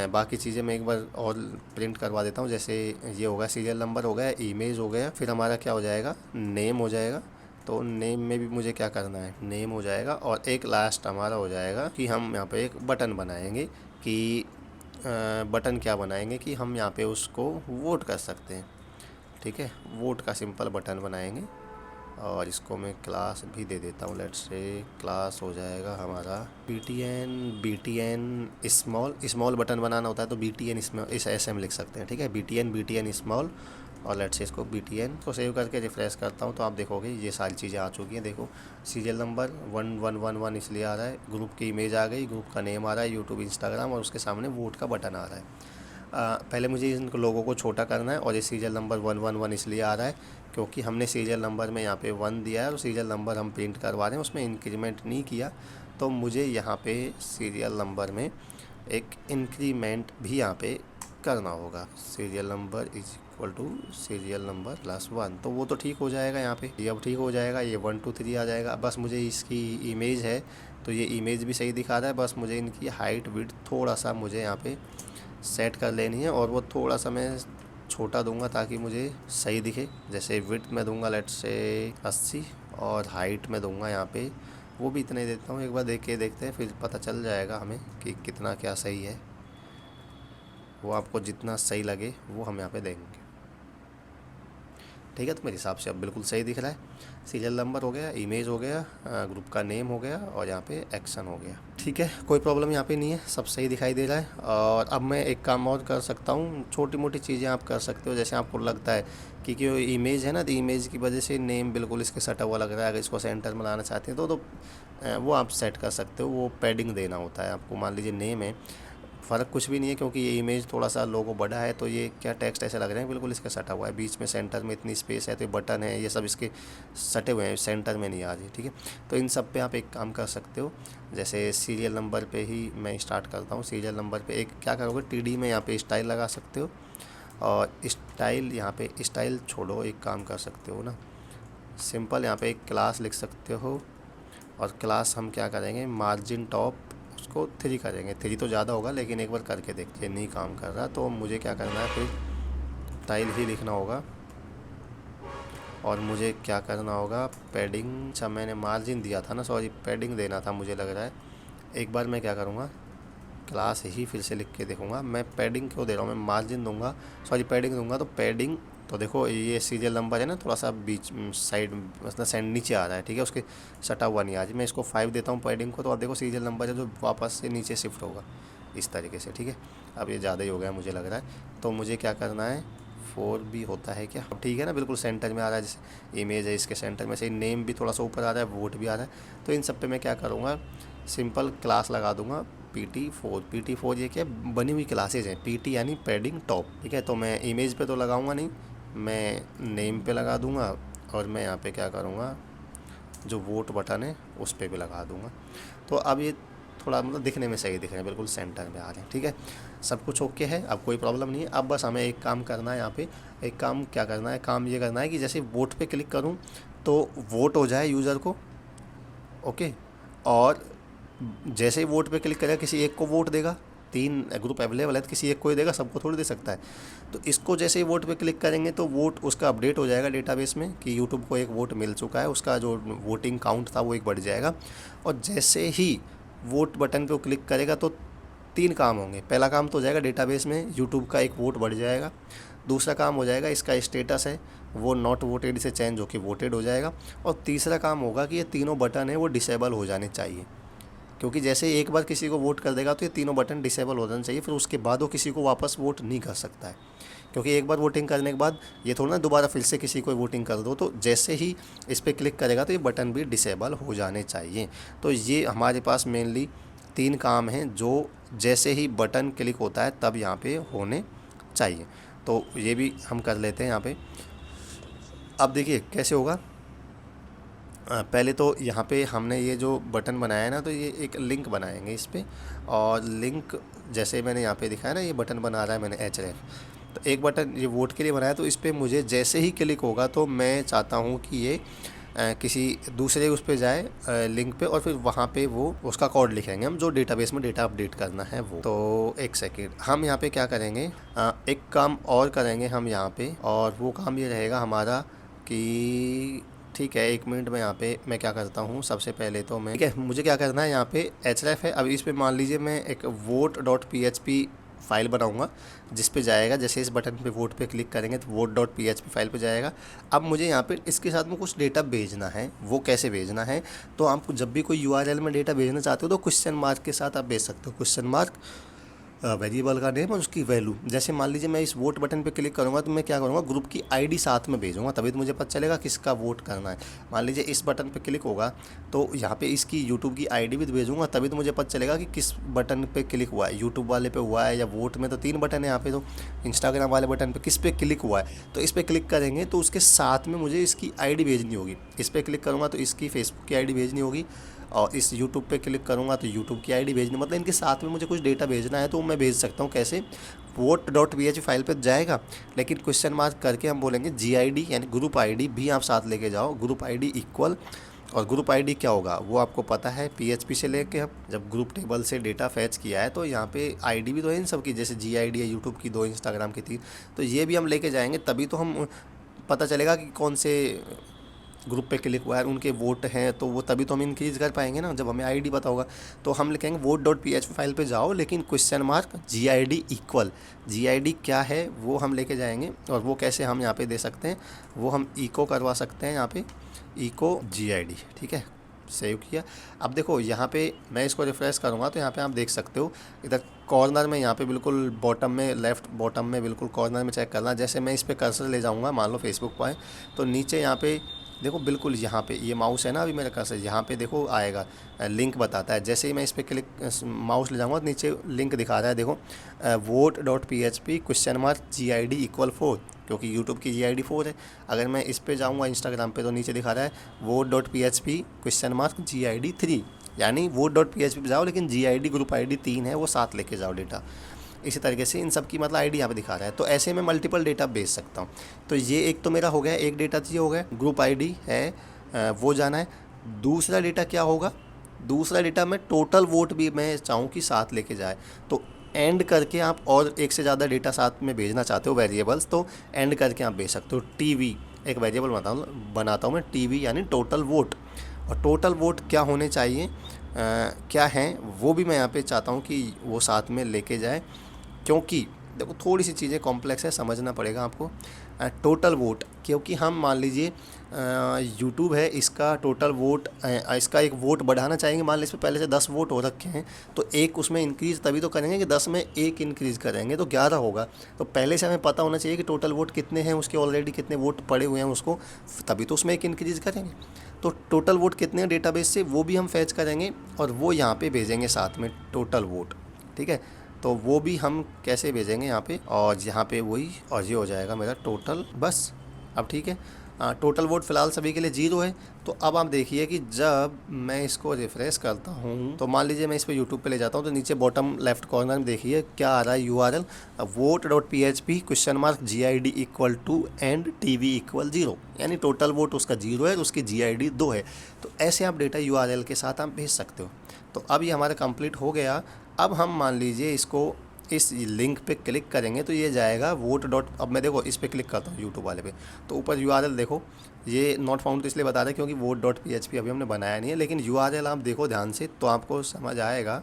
बाकी चीज़ें मैं एक बार और प्रिंट करवा देता हूँ। जैसे ये होगा सीरियल नंबर हो गया, इमेज हो गया, फिर हमारा क्या हो जाएगा, नेम हो जाएगा। तो नेम में भी मुझे क्या करना है, नेम हो जाएगा, और एक लास्ट हमारा हो जाएगा कि हम यहाँ पे एक बटन बनाएंगे, कि बटन क्या बनाएंगे कि हम यहाँ पे उसको वोट कर सकते हैं, ठीक है। वोट का सिंपल बटन बनाएंगे, और इसको मैं क्लास भी दे देता हूँ। लेट्स से क्लास हो जाएगा हमारा BTN स्मॉल बटन बनाना होता है तो BTN स्मॉल इस SM लिख सकते हैं, ठीक है। BTN स्मॉल, और लेट्स से इसको BTN को सेव करके रिफ्रेश करता हूँ तो आप देखोगे ये सारी चीज़ें आ चुकी हैं। देखो सीरियल नंबर 1111 इसलिए आ रहा है, ग्रुप की इमेज आ गई, ग्रुप का नेम आ रहा है, यूट्यूब इंस्टाग्राम, और उसके सामने वोट का बटन आ रहा है। पहले मुझे इन लोगों को छोटा करना है, और ये सीरियल नंबर 111 इसलिए आ रहा है क्योंकि हमने सीरियल नंबर में यहाँ पे 1 दिया है, और सीरियल नंबर हम प्रिंट करवा रहे हैं, उसमें इंक्रीमेंट नहीं किया। तो मुझे यहाँ पे सीरियल नंबर में एक इंक्रीमेंट भी यहाँ पे करना होगा। Serial number is equal to serial number plus 1, तो वो तो ठीक हो जाएगा। यहाँ पे ये अब ठीक हो जाएगा, ये 1 2 3 आ जाएगा। बस मुझे इसकी इमेज है तो ये इमेज भी सही दिखा रहा है, बस मुझे इनकी हाइट विड्थ थोड़ा सा मुझे यहाँ पे सेट कर लेनी है, और वो थोड़ा सा मैं छोटा दूंगा ताकि मुझे सही दिखे। जैसे विड्थ में दूंगा लेट्स से 80, और हाइट में दूंगा यहाँ पे वो भी इतना ही देता हूँ। एक बार देख के देखते हैं, फिर पता चल जाएगा हमें कि कितना क्या सही है। वो आपको जितना सही लगे वो हम यहाँ पे देंगे, ठीक है। तो मेरे हिसाब से अब बिल्कुल सही दिख रहा है। सीरियल नंबर हो गया, इमेज हो गया, ग्रुप का नेम हो गया, और यहाँ पे एक्शन हो गया, ठीक है। कोई प्रॉब्लम यहाँ पे नहीं है, सब सही दिखाई दे रहा है। और अब मैं एक काम और कर सकता हूँ, छोटी मोटी चीज़ें आप कर सकते हो। जैसे आपको लगता है कि इमेज है ना, तो इमेज की वजह से नेम बिल्कुल इसके सटा हुआ लग रहा है, अगर इसको सेंटर में लाना चाहते हैं तो वो आप सेट कर सकते हो। वो पैडिंग देना होता है आपको। मान लीजिए नेम है, फ़र्क कुछ भी नहीं है क्योंकि ये इमेज थोड़ा सा लोगो बड़ा है, तो ये क्या टेक्स्ट ऐसे लग रहे हैं बिल्कुल इसका सटा हुआ है। बीच में सेंटर में इतनी स्पेस है, तो ये बटन है, ये सब इसके सटे हुए हैं, सेंटर में नहीं आ रही, ठीक है। तो इन सब पे आप एक काम कर सकते हो। जैसे सीरियल नंबर पे ही मैं स्टार्ट करता हूँ। सीरियल नंबर पे एक क्या करोगे, TD में यहाँ पे स्टाइल लगा सकते हो, और स्टाइल यहाँ पे स्टाइल छोड़ो, एक काम कर सकते हो ना, सिंपल यहाँ पे एक क्लास लिख सकते हो। और क्लास हम क्या करेंगे, मार्जिन टॉप उसको 3 करेंगे। 3 तो ज़्यादा होगा, लेकिन एक बार करके देखते हैं, नहीं काम कर रहा तो मुझे क्या करना है, फिर स्टाइल ही लिखना होगा। और मुझे क्या करना होगा, पैडिंग, अच्छा मैंने मार्जिन दिया था ना, सॉरी पैडिंग देना था मुझे लग रहा है। एक बार मैं क्या करूँगा, क्लास ही फिर से लिख के देखूँगा। मैं पैडिंग क्यों दे रहा हूँ, मैं मार्जिन दूंगा, सॉरी पैडिंग दूंगा। तो पैडिंग, तो देखो ये सीरियल नंबर है ना, थोड़ा सा बीच साइड मतलब सेंड नीचे आ रहा है, ठीक है, उसके सटा हुआ नहीं आज। मैं इसको 5 देता हूँ पैडिंग को, तो अब देखो सीरियल नंबर है जो वापस से नीचे शिफ्ट होगा। इस तरीके से, ठीक है। अब ये ज़्यादा ही हो गया मुझे लग रहा है, तो मुझे क्या करना है, 4 भी होता है क्या, अब ठीक है ना, बिल्कुल सेंटर में आ रहा है, जैसे इमेज है इसके सेंटर में से, नेम भी थोड़ा सा ऊपर आ रहा है, वोट भी आ रहा है। तो इन सब पे मैं क्या करूँगा, सिंपल क्लास लगा दूंगा PT4। PT4 ये क्या बनी हुई क्लासेज हैं, PT यानी पैडिंग टॉप, ठीक है। तो मैं इमेज पे तो लगाऊंगा नहीं, मैं नेम पे लगा दूंगा, और मैं यहाँ पे क्या करूँगा, जो वोट बटन है उस पर भी लगा दूंगा। तो अब ये थोड़ा मतलब दिखने में सही दिख रहे हैं, बिल्कुल सेंटर में आ रहे हैं, ठीक है। सब कुछ ओके है, अब कोई प्रॉब्लम नहीं है। अब बस हमें एक काम करना है, यहाँ पे एक काम क्या करना है, काम ये करना है कि जैसे वोट पे क्लिक करूँ तो वोट हो जाए यूज़र को, ओके। और जैसे ही वोट पे क्लिक करेगा किसी एक को वोट देगा, 3 ग्रुप अवेलेबल है तो किसी एक को ही देगा, सबको थोड़ी दे सकता है। तो इसको जैसे ही वोट पे क्लिक करेंगे तो वोट उसका अपडेट हो जाएगा डेटाबेस में कि यूट्यूब को एक वोट मिल चुका है, उसका जो वोटिंग काउंट था वो एक बढ़ जाएगा। और जैसे ही वोट बटन पे वो क्लिक करेगा तो 3 काम होंगे। पहला काम तो हो जाएगा डेटाबेस में यूट्यूब का एक वोट बढ़ जाएगा। दूसरा काम हो जाएगा इसका स्टेटस है वो नॉट वोटेड से चेंज होकर वोटेड हो जाएगा। और तीसरा काम होगा कि ये तीनों बटन है वो डिसेबल हो जाने चाहिए, क्योंकि जैसे एक बार किसी को वोट कर देगा तो ये तीनों बटन डिसेबल हो जाना चाहिए, फिर उसके बाद वो किसी को वापस वोट नहीं कर सकता है। क्योंकि एक बार वोटिंग करने के बाद ये थोड़ा ना दोबारा फिर से किसी को वोटिंग कर दो, तो जैसे ही इस पर क्लिक करेगा तो ये बटन भी डिसेबल हो जाने चाहिए। तो ये हमारे पास मेनली 3 काम हैं जो जैसे ही बटन क्लिक होता है तब यहाँ पे होने चाहिए। तो ये भी हम कर लेते हैं यहाँ पे। अब देखिए कैसे होगा। पहले तो यहाँ पे हमने ये जो बटन बनाया है ना, तो ये एक लिंक बनाएंगे इस पर। और लिंक जैसे मैंने यहाँ पे दिखाया ना, ये बटन बना रहा है मैंने href, तो एक बटन ये वोट के लिए बनाया, तो इस पर मुझे जैसे ही क्लिक होगा तो मैं चाहता हूँ कि ये किसी दूसरे उस पर जाए लिंक पे, और फिर वहाँ पे वो उसका कोड लिखेंगे हम, जो डेटाबेस में डेटा अपडेट करना है वो। तो एक सेकेंड, हम यहाँ पे क्या करेंगे, एक काम और करेंगे हम यहाँ पे, और वो काम ये रहेगा हमारा कि ठीक है, 1 मिनट में यहाँ पे मैं क्या करता हूँ, सबसे पहले तो मैं, ठीक है, मुझे क्या करना है, यहाँ पे href है। अब इस पे मान लीजिए मैं एक vote.php फाइल बनाऊंगा, जिस पे जाएगा जैसे इस बटन पे वोट पे क्लिक करेंगे तो vote.php फाइल पे जाएगा। अब मुझे यहाँ पे इसके साथ में कुछ डेटा भेजना है, वो कैसे भेजना है, तो आप जब भी कोई URL में डेटा भेजना चाहते हो तो क्वेश्चन मार्क के साथ आप भेज सकते हो। क्वेश्चन मार्क वेरिएबल का नेम और उसकी वैल्यू। जैसे मान लीजिए मैं इस वोट बटन पे क्लिक करूँगा तो मैं क्या करूँगा, ग्रुप की आईडी साथ में भेजूँगा, तभी तो मुझे पता चलेगा किसका वोट करना है। मान लीजिए इस बटन पे क्लिक होगा तो यहाँ पे इसकी यूट्यूब की आईडी भी भेजूँगा, तभी तो मुझे पता चलेगा कि किस बटन पे क्लिक हुआ है, यूट्यूब वाले पे हुआ है या वोट में। तो 3 बटन है यहाँ पे, तो इंस्टाग्राम वाले बटन पर किस पे क्लिक हुआ है, तो इस पर क्लिक करेंगे तो उसके साथ में मुझे इसकी आई भेजनी होगी। इस पर क्लिक करूँगा तो इसकी फेसबुक की आई भेजनी होगी, और इस यूट्यूब पे क्लिक करूँगा तो यूट्यूब की आईडी भेजनी, मतलब इनके साथ में मुझे कुछ डेटा भेजना है तो मैं भेज सकता हूँ। कैसे, vote.php फाइल पे जाएगा, लेकिन क्वेश्चन मार्क करके हम बोलेंगे GID यानी ग्रुप आईडी भी आप साथ लेके जाओ, ग्रुप आईडी इक्वल। और ग्रुप आईडी क्या होगा वो आपको पता है, PHP से लेके अब जब ग्रुप टेबल से डेटा फैच किया है तो यहाँ पे आईडी भी तो है इन सब की, जैसे GID है यूट्यूब की 2, इंस्टाग्राम की 3, तो ये भी हम लेके जाएंगे, तभी तो हम पता चलेगा कि कौन से ग्रुप पे क्लिक हुआ है, उनके वोट हैं, तो वो तभी तो हम इंक्रीज़ कर पाएंगे ना, जब हमें आईडी पता होगा। तो हम लिखेंगे vote.php फाइल पे जाओ, लेकिन question mark GID equal. GID क्या है वो हम लेके जाएंगे, और वो कैसे हम यहाँ पे दे सकते हैं, वो हम इको करवा सकते हैं यहाँ पे, इको GID, ठीक है। सेव किया। अब देखो यहाँ पे मैं इसको रिफ्रेश करूँगा तो यहाँ पे आप देख सकते हो इधर कॉर्नर में, यहाँ पे बिल्कुल बॉटम में, लेफ़्ट बॉटम में बिल्कुल कॉर्नर में चेक करना। जैसे मैं इस पर कर्सर ले जाऊँगा, मान लो फेसबुक पर है, तो नीचे यहाँ पे देखो बिल्कुल यहाँ पे ये माउस है ना, अभी मेरा कर्सर यहाँ पे देखो आएगा, लिंक बताता है। जैसे ही मैं इस पर क्लिक माउस ले जाऊँगा तो नीचे लिंक दिखा रहा है, देखो vote.php GID इक्वल 4, क्योंकि यूट्यूब की GID 4 है। अगर मैं इस पर जाऊँगा इंस्टाग्राम पे तो नीचे दिखा रहा है vote.php GID 3, यानी vote.php पे जाओ लेकिन GID ग्रुप ID 3 है वो साथ लेके जाओ डेटा। इसी तरीके से इन सब की मतलब आईडी यहाँ पे दिखा रहा है, तो ऐसे में मल्टीपल डेटा भेज सकता हूँ। तो ये एक तो मेरा हो गया, एक डेटा तो ये हो गया, ग्रुप आईडी है वो जाना है। दूसरा डेटा क्या होगा, दूसरा डेटा मैं टोटल वोट भी मैं चाहूँ कि साथ लेके जाए, तो एंड करके आप और एक से ज़्यादा डेटा साथ में भेजना चाहते हो वेरिएबल्स, तो एंड करके आप भेज सकते हो। TV एक वेरिएबल बनाता हूँ मैं, TV यानी टोटल वोट। और टोटल वोट क्या होने चाहिए, क्या हैं वो भी मैं यहाँ पे चाहता हूँ कि वो साथ में लेके जाए, क्योंकि देखो थोड़ी सी चीज़ें कॉम्प्लेक्स है, समझना पड़ेगा आपको। टोटल वोट, क्योंकि हम मान लीजिए यूट्यूब है, इसका टोटल वोट, इसका एक वोट बढ़ाना चाहेंगे, मान लीजिए इस पर पहले से 10 वोट हो रखे हैं, तो एक उसमें इंक्रीज़ तभी तो करेंगे कि 10 में एक इंक्रीज़ करेंगे तो 11 होगा। तो पहले से हमें पता होना चाहिए कि टोटल वोट कितने हैं, उसके ऑलरेडी कितने वोट पड़े हुए हैं उसको, तभी तो उसमें एक इंक्रीज़ करेंगे। तो टोटल वोट कितने हैं डेटाबेस से, वो भी हम फैच करेंगे और वो यहाँ पे भेजेंगे साथ में टोटल वोट। ठीक है, तो वो भी हम कैसे भेजेंगे यहाँ पे, और यहाँ पे वही, और ये हो जाएगा मेरा टोटल। बस अब ठीक है, टोटल वोट फ़िलहाल सभी के लिए 0 है। तो अब आप देखिए कि जब मैं इसको रिफ़्रेश करता हूँ, तो मान लीजिए मैं इस पर यूट्यूब पे ले जाता हूँ, तो नीचे बॉटम लेफ्ट कॉर्नर में देखिए क्या आ रहा है, URL vote.php GID = and TV = 0, यानी टोटल वोट उसका 0 है, उसकी GID 2 है। तो ऐसे आप डेटा URL के साथ आप भेज सकते हो। तो अब ये हमारा कंप्लीट हो गया। अब हम मान लीजिए इसको इस लिंक पे क्लिक करेंगे तो ये जाएगा अब मैं देखो इस पे क्लिक करता हूँ यूट्यूब वाले पे, तो ऊपर URL देखो, ये नॉट फाउंड तो इसलिए बता रहा है क्योंकि vote.php अभी हमने बनाया नहीं है, लेकिन URL आप देखो ध्यान से तो आपको समझ आएगा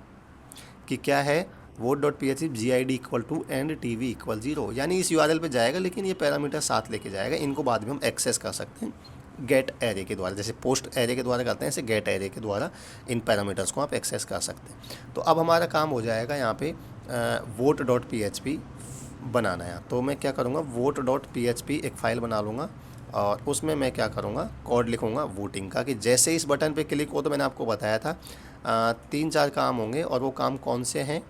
कि क्या है, vote.php GID = एंड TV = 0, यानी इस URL पे जाएगा, लेकिन ये पैरामीटर साथ लेके जाएगा। इनको बाद में हम एक्सेस कर सकते हैं गेट एरे के द्वारा, जैसे पोस्ट एरे के द्वारा करते हैं, ऐसे गेट एरे के द्वारा इन पैरामीटर्स को आप एक्सेस कर सकते हैं। तो अब हमारा काम हो जाएगा यहाँ पे vote.php बनाना है। तो मैं क्या करूँगा, vote.php एक फ़ाइल बना लूँगा और उसमें मैं क्या करूँगा, कोड लिखूँगा वोटिंग का, कि जैसे इस बटन पे क्लिक हो, तो मैंने आपको बताया था 3-4 काम होंगे, और वो काम कौन से हैं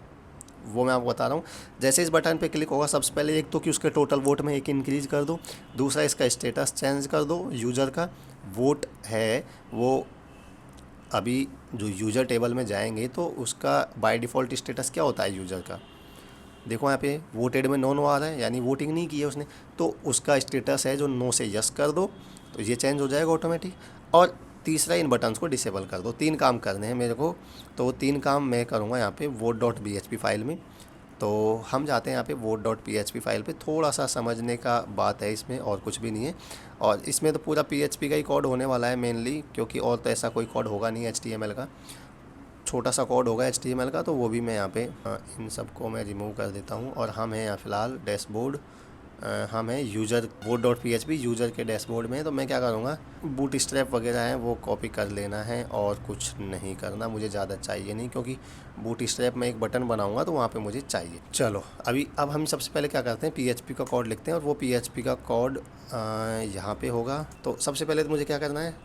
वो मैं आपको बता रहा हूँ। जैसे इस बटन पे क्लिक होगा, सबसे पहले एक तो कि उसके टोटल वोट में एक इंक्रीज़ कर दो, दूसरा इसका स्टेटस चेंज कर दो, यूज़र का वोट है वो अभी जो यूज़र टेबल में जाएंगे तो उसका बाय डिफ़ॉल्ट स्टेटस क्या होता है यूज़र का, देखो यहाँ पे वोटेड में नो आ रहा है, यानी वोटिंग नहीं की है उसने, तो उसका स्टेटस है जो नो से यस कर दो, तो ये चेंज हो जाएगा ऑटोमेटिक। और तीसरा, इन बटन्स को डिसेबल कर दो। 3 काम करने हैं मेरे को, तो 3 काम मैं करूँगा यहाँ पे vote.php फाइल में। तो हम जाते हैं यहाँ पे vote.php फाइल पे, थोड़ा सा समझने का बात है इसमें, और कुछ भी नहीं है। और इसमें तो पूरा PHP का ही कोड होने वाला है मेनली, क्योंकि और तो ऐसा कोई कोड होगा नहीं HTML का, छोटा सा कोड होगा HTML का, तो वो भी मैं यहाँ पे इन सबको मैं रिमूव कर देता हूँ। और हम हैं यहाँ फ़िलहाल डैशबोर्ड, हम हैं यूज़र, vote.php यूज़र के डैशबोर्ड में। तो मैं क्या करूँगा, बूट स्ट्रैप वगैरह हैं वो कॉपी कर लेना है, और कुछ नहीं करना, मुझे ज़्यादा चाहिए नहीं, क्योंकि बूट स्ट्रैप में एक बटन बनाऊँगा तो वहाँ पे मुझे चाहिए। चलो अब हम सबसे पहले क्या करते हैं, PHP का कोड लिखते हैं, और वो PHP का कोड यहाँ पे होगा। तो सबसे पहले तो मुझे क्या करना है,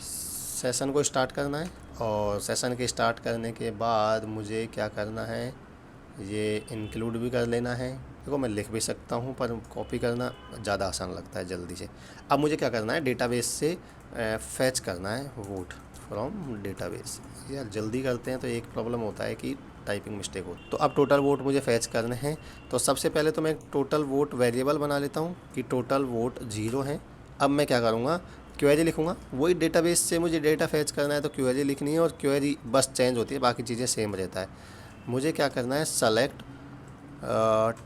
सेशन को स्टार्ट करना है, और सेशन के स्टार्ट करने के बाद मुझे क्या करना है, ये इंक्लूड भी कर लेना है। देखो मैं लिख भी सकता हूँ, पर कॉपी करना ज़्यादा आसान लगता है जल्दी से। अब मुझे क्या करना है, डेटाबेस से फैच करना है वोट फ्रॉम डेटाबेस। यार जल्दी करते हैं तो एक प्रॉब्लम होता है कि टाइपिंग मिस्टेक हो। तो अब टोटल वोट मुझे फैच करने हैं। तो सबसे पहले तो मैं टोटल वोट वेरिएबल बना लेता हूँ कि टोटल वोट 0 है। अब मैं क्या करूँगा, क्वेरी लिखूँगा, वही डेटाबेस से मुझे डेटा फैच करना है तो क्वेरी लिखनी है, और क्वेरी बस चेंज होती है, बाकी चीज़ें सेम रहता है। मुझे क्या करना है, सेलेक्ट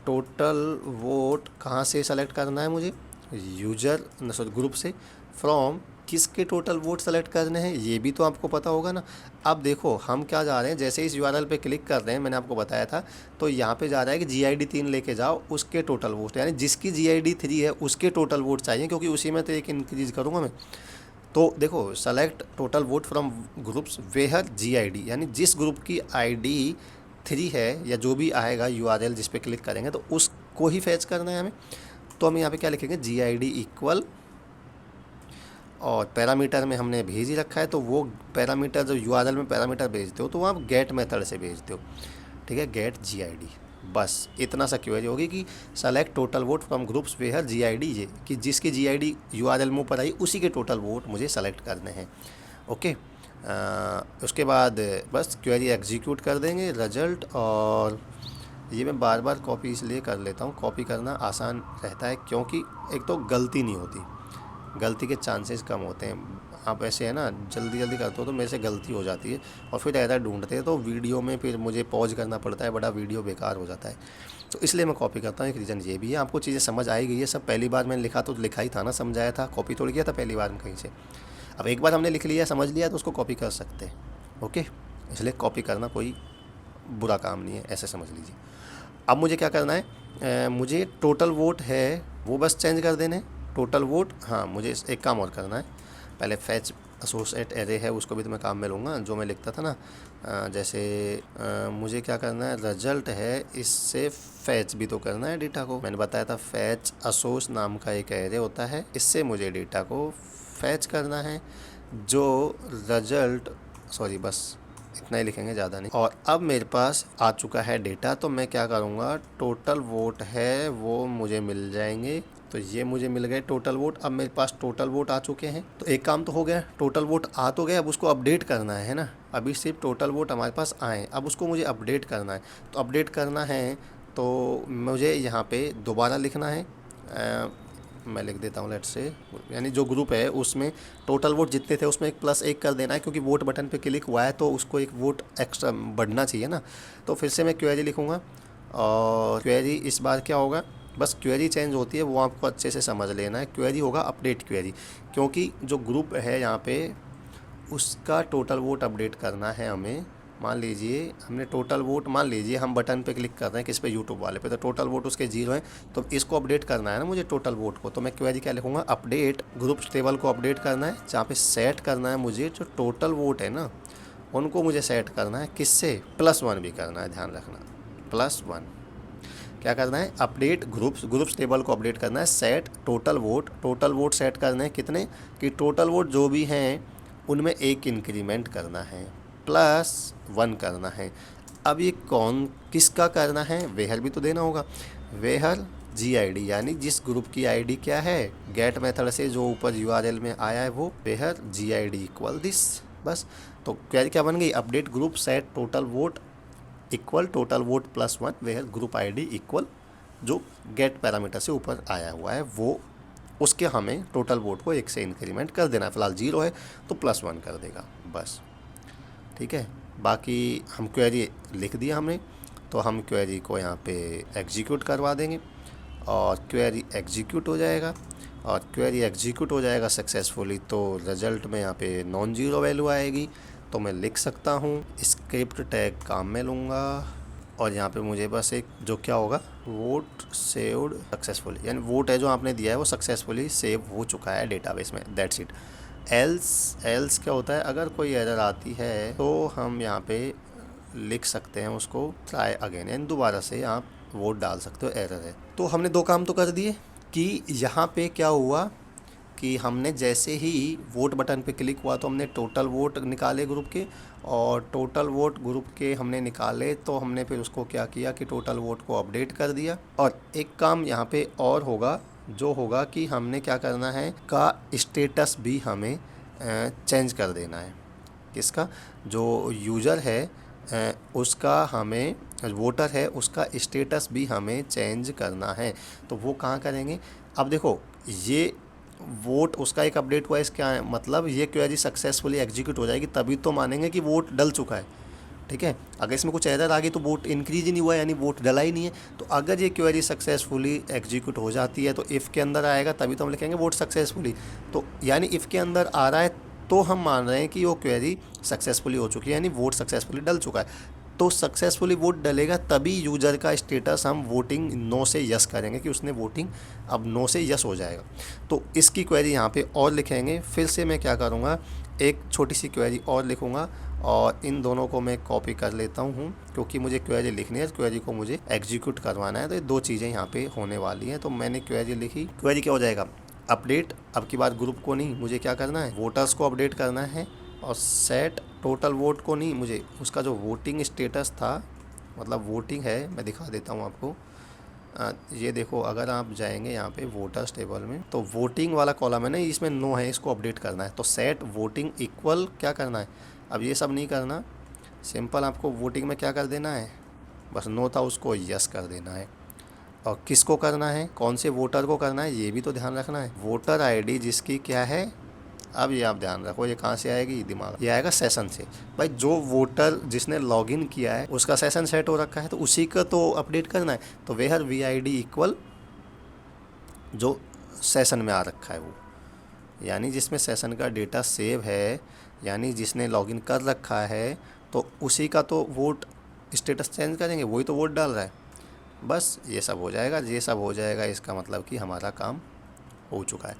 टोटल वोट, कहाँ से सेलेक्ट करना है मुझे, यूज़र ग्रुप से, फ्रॉम किसके टोटल वोट सेलेक्ट करने हैं, ये भी तो आपको पता होगा ना। अब देखो हम क्या जा रहे हैं, जैसे इस URL पे क्लिक कर रहे हैं, मैंने आपको बताया था, तो यहाँ पे जा रहा है कि GID 3 लेके जाओ, उसके टोटल वोट, यानी जिसकी GID 3 है उसके टोटल वोट चाहिए, क्योंकि उसी में तो एक इंक्रीज़ करूँगा मैं। तो देखो select total vote from groups where GID, यानी जिस ग्रुप की ID 3 है, या जो भी आएगा URL जिस पे क्लिक करेंगे तो उसको ही फैच करना है हमें। तो हम यहाँ पे क्या लिखेंगे, GID = और पैरामीटर में हमने भेज ही रखा है, तो वो पैरामीटर जो URL में पैरामीटर भेजते हो तो वो आप गेट मेथड से भेजते हो, ठीक है, गेट GID। बस इतना सा क्वेरी होगी कि select total vote from groups where GID, ये कि जिसकी GID URL में ऊपर आई उसी के टोटल वोट मुझे सेलेक्ट करने हैं। ओके, उसके बाद बस क्वेरी एग्जीक्यूट कर देंगे, रिजल्ट। और ये मैं बार बार कॉपी इसलिए कर लेता हूँ, कॉपी करना आसान रहता है, क्योंकि एक तो गलती नहीं होती, गलती के चांसेस कम होते हैं। आप ऐसे है ना जल्दी जल्दी करते हो तो मेरे से गलती हो जाती है, और फिर एरर ढूंढते हैं तो वीडियो में फिर मुझे पॉज करना पड़ता है, बड़ा वीडियो बेकार हो जाता है। तो इसलिए मैं कॉपी करता हूँ। एक रीज़न ये भी है, आपको चीज़ें समझ आई गई है सब। पहली बार मैंने लिखा तो लिखा ही था ना, समझाया था, कॉपी थोड़ी किया था पहली बार में कहीं से। अब एक बार हमने लिख लिया, समझ लिया, तो उसको कॉपी कर सकते हैं। ओके, इसलिए कॉपी करना कोई बुरा काम नहीं है, ऐसे समझ लीजिए। अब मुझे क्या करना है, मुझे टोटल वोट है वो बस चेंज कर देने, टोटल वोट। हाँ, मुझे एक काम और करना है, पहले फैच एसोसिएट एरे है उसको भी तो मैं काम में लूँगा, जो मैं लिखता था ना। जैसे मुझे क्या करना है, रिजल्ट है इससे फैच भी तो करना है डेटा को। मैंने बताया था फैच एसोस नाम का एक एरे होता है, इससे मुझे डेटा को फैच करना है। जो रिजल्ट, सॉरी बस इतना ही लिखेंगे, ज़्यादा नहीं। और अब मेरे पास आ चुका है डेटा, तो मैं क्या करूँगा, टोटल वोट है वो मुझे मिल जाएंगे। तो ये मुझे मिल गए टोटल वोट। अब मेरे पास टोटल वोट आ चुके हैं, तो एक काम तो हो गया, टोटल वोट आ तो गए, अब उसको अपडेट करना है ना। अभी सिर्फ टोटल वोट हमारे पास आए, अब उसको मुझे अपडेट करना है। तो अपडेट करना है तो मुझे यहाँ पे दोबारा लिखना है। मैं लिख देता हूँ, लेट्स से, यानी जो ग्रुप है उसमें टोटल वोट जितने थे उसमें एक +1 कर देना है, क्योंकि वोट बटन पे क्लिक हुआ है तो उसको एक वोट एक्स्ट्रा बढ़ना चाहिए ना। तो फिर से मैं क्वेरी लिखूँगा, और क्वेरी इस बार क्या होगा, बस क्वेरी चेंज होती है वो आपको अच्छे से समझ लेना है। क्वेरी होगा अपडेट क्वेरी, क्योंकि जो ग्रुप है यहाँ पे उसका टोटल वोट अपडेट करना है हमें। मान लीजिए हमने टोटल वोट, मान लीजिए हम बटन पे क्लिक कर रहे हैं किस पे, यूट्यूब वाले पे, तो टोटल वोट उसके 0 हैं, तो इसको अपडेट करना है ना मुझे टोटल वोट को। तो मैं क्वेरी क्या लिखूँगा, अपडेट ग्रुप टेबल को अपडेट करना है, जहाँ पे सेट करना है मुझे जो टोटल वोट है ना उनको मुझे सेट करना है, किससे, +1 भी करना है, ध्यान रखना +1। क्या करना है, अपडेट ग्रुप्स टेबल को अपडेट करना है, सेट टोटल वोट सेट करना है कितने, कि टोटल वोट जो भी हैं उनमें एक इंक्रीमेंट करना है, +1 करना है। अब ये कौन किसका करना है, वेहर भी तो देना होगा, वेहर GID, यानी जिस ग्रुप की आईडी क्या है, गेट मेथड से जो ऊपर URL में आया है वो वेहर GID इक्वल दिस। बस, तो क्वेरी क्या बन गई, update group set total vote equal total vote +1 where group ID equal जो गेट पैरामीटर से ऊपर आया हुआ है वो, उसके हमें टोटल वोट को 1 से इंक्रीमेंट कर देना है। फिलहाल 0 है तो +1 कर देगा, बस ठीक है। बाकी हम क्वेरी लिख दिया हमने, तो हम क्वेरी को यहाँ पे एग्जीक्यूट करवा देंगे, और क्वेरी एग्जीक्यूट हो जाएगा, और क्वेरी एग्जीक्यूट हो जाएगा सक्सेसफुली, तो रिजल्ट में यहाँ पे नॉन-0 वैल्यू आएगी। तो मैं लिख सकता हूँ स्क्रिप्ट टैग काम में लूँगा, और यहाँ पे मुझे बस एक जो क्या होगा, वोट सेव्ड सक्सेसफुली, यानी वोट है जो आपने दिया है वो सक्सेसफुली सेव हो चुका है डेटाबेस में, दैट्स इट। एल्स क्या होता है, अगर कोई एरर आती है तो हम यहाँ पे लिख सकते हैं उसको ट्राई अगेन, यानी दोबारा से आप वोट डाल सकते हो, एरर है। तो हमने 2 काम तो कर दिए, कि यहाँ पे क्या हुआ कि हमने जैसे ही वोट बटन पे क्लिक हुआ तो हमने टोटल वोट निकाले ग्रुप के, और टोटल वोट ग्रुप के हमने निकाले तो हमने फिर उसको क्या किया कि टोटल वोट को अपडेट कर दिया। और एक काम यहाँ पे और होगा, जो होगा कि हमने क्या करना है, का स्टेटस भी हमें चेंज कर देना है। किसका, जो यूज़र है उसका हमें, वोटर है उसका स्टेटस भी हमें चेंज करना है। तो वो कहाँ करेंगे, अब देखो ये वोट उसका एक अपडेट हुआ है, इसका मतलब ये क्वेरी सक्सेसफुली एग्जीक्यूट हो जाएगी, तभी तो मानेंगे कि वोट डल चुका है, ठीक है। अगर इसमें कुछ एरर आ गई तो वोट इंक्रीज ही नहीं हुआ, यानी वोट डला ही नहीं है। तो अगर ये क्वेरी सक्सेसफुली एग्जीक्यूट हो जाती है तो इफ़ के अंदर आएगा, तभी तो हम लिखेंगे वोट सक्सेसफुली। तो यानी इफ़ के अंदर आ रहा है तो हम मान रहे हैं कि वो क्वेरी सक्सेसफुली हो चुकी है, यानी वोट सक्सेसफुली डल चुका है। तो सक्सेसफुली वोट डलेगा तभी यूज़र का स्टेटस हम वोटिंग नो से यस करेंगे, कि उसने वोटिंग अब नो से यस हो जाएगा। तो इसकी क्वेरी यहाँ पे और लिखेंगे। फिर से मैं क्या करूँगा, एक छोटी सी क्वेरी और लिखूँगा, और इन दोनों को मैं कॉपी कर लेता हूँ, क्योंकि मुझे क्वेरी लिखनी है, क्वेरी को मुझे एग्जीक्यूट करवाना है। तो ये 2 चीज़ें यहाँ पे होने वाली हैं। तो मैंने क्वेरी लिखी, क्वेरी क्या हो जाएगा, अपडेट, अब की बार ग्रुप को नहीं, मुझे क्या करना है, वोटर्स को अपडेट करना है, और सेट टोटल वोट को नहीं, मुझे उसका जो वोटिंग स्टेटस था, मतलब वोटिंग है, मैं दिखा देता हूँ आपको। ये देखो, अगर आप जाएंगे यहाँ पे वोटर्स टेबल में, तो वोटिंग वाला कॉलम है ना, इसमें नो है, इसको अपडेट करना है। तो सेट वोटिंग इक्वल क्या करना है, अब ये सब नहीं करना, सिंपल आपको वोटिंग में क्या कर देना है, बस नो था उसको यस कर देना है। और किसको करना है, कौन से वोटर को करना है, ये भी तो ध्यान रखना है। वोटर आईडी जिसकी क्या है, अब ये आप ध्यान रखो, ये कहाँ से आएगी, दिमाग, ये आएगा सेशन से। भाई जो वोटर जिसने लॉगिन किया है उसका सेशन सेट हो रखा है, तो उसी का तो अपडेट करना है। तो वेहर VID इक्वल जो सेशन में आ रखा है वो, यानी जिसमें सेशन का डेटा सेव है, यानी जिसने लॉगिन कर रखा है, तो उसी का तो वोट स्टेटस चेंज करेंगे, वही तो वोट डाल रहा है। बस ये सब हो जाएगा। ये सब हो जाएगा इसका मतलब कि हमारा काम हो चुका है।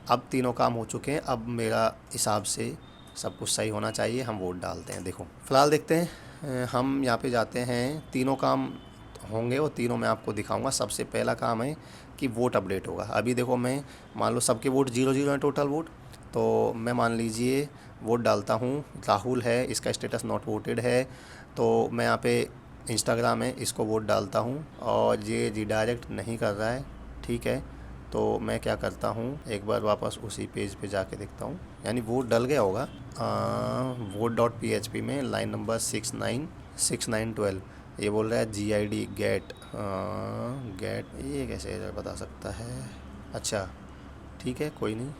अब तीनों काम हो चुके हैं। अब मेरा हिसाब से सब कुछ सही होना चाहिए। हम वोट डालते हैं। देखो फ़िलहाल देखते हैं। हम यहाँ पे जाते हैं। तीनों काम होंगे और तीनों मैं आपको दिखाऊंगा। सबसे पहला काम है कि वोट अपडेट होगा। अभी देखो मैं मान लो सबके वोट 0-0 हैं टोटल वोट। तो मैं मान लीजिए वोट डालता हूँ। राहुल है, इसका स्टेटस नॉट वोटेड है। तो मैं यहाँ पे इंस्टाग्राम है, इसको वोट डालता हूँ और ये रिडायरेक्ट नहीं कर रहा है। ठीक है, तो मैं क्या करता हूँ, एक बार वापस उसी पेज पे जाके देखता हूँ। यानी वोट डल गया होगा। vote.php में लाइन नंबर 696912 ये बोल रहा है GID गेट ये कैसे एरर बता सकता है। अच्छा ठीक है, कोई नहीं,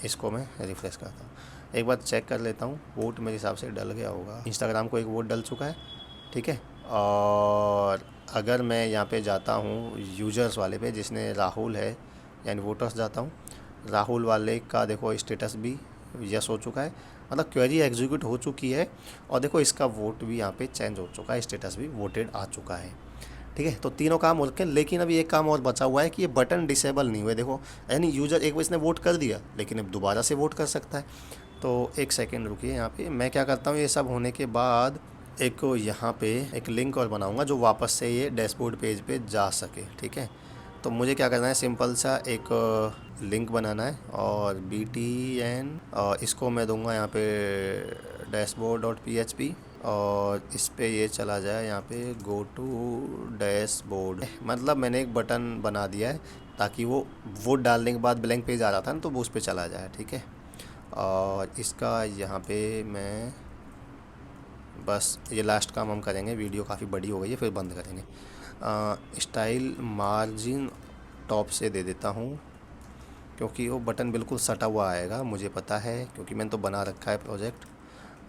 इसको मैं रिफ़्रेश करता हूँ। एक बार चेक कर लेता हूँ। वोट मेरे हिसाब से डल गया होगा। इंस्टाग्राम को एक वोट डल चुका है। ठीक है, और अगर मैं यहाँ पे जाता हूँ यूज़र्स वाले पे जिसने राहुल है, यानी वोटर्स जाता हूँ, राहुल वाले का देखो स्टेटस भी यस हो चुका है, मतलब क्वेरी एग्जीक्यूट हो चुकी है। और देखो इसका वोट भी यहाँ पे चेंज हो चुका है, स्टेटस भी वोटेड आ चुका है। ठीक है, तो तीनों काम हो चुके हैं। लेकिन अभी एक काम और बचा हुआ है कि ये बटन डिसेबल नहीं हुए। देखो यानी यूज़र एक बार इसने वोट कर दिया लेकिन अब दोबारा से वोट कर सकता है। तो एक सेकेंड रुकिए, यहाँ पे मैं क्या करता हूँ, ये सब होने के बाद एक यहाँ पे एक लिंक और बनाऊँगा जो वापस से ये डैशबोर्ड पेज पे जा सके। ठीक है, तो मुझे क्या करना है, सिंपल सा एक लिंक बनाना है और BTN और इसको मैं दूंगा यहाँ पे dashboard.php और इस पे ये चला जाए यहाँ पे गो टू डैशबोर्ड। मतलब मैंने एक बटन बना दिया है ताकि वो वोट डालने के बाद ब्लैंक पेज आ रहा था ना, तो वो उस पर चला जाए। ठीक है, और इसका यहाँ पे मैं बस ये लास्ट काम हम करेंगे। वीडियो काफ़ी बड़ी हो गई है, फिर बंद करेंगे। स्टाइल मार्जिन टॉप से दे देता हूँ क्योंकि वो बटन बिल्कुल सटा हुआ आएगा, मुझे पता है क्योंकि मैंने तो बना रखा है प्रोजेक्ट।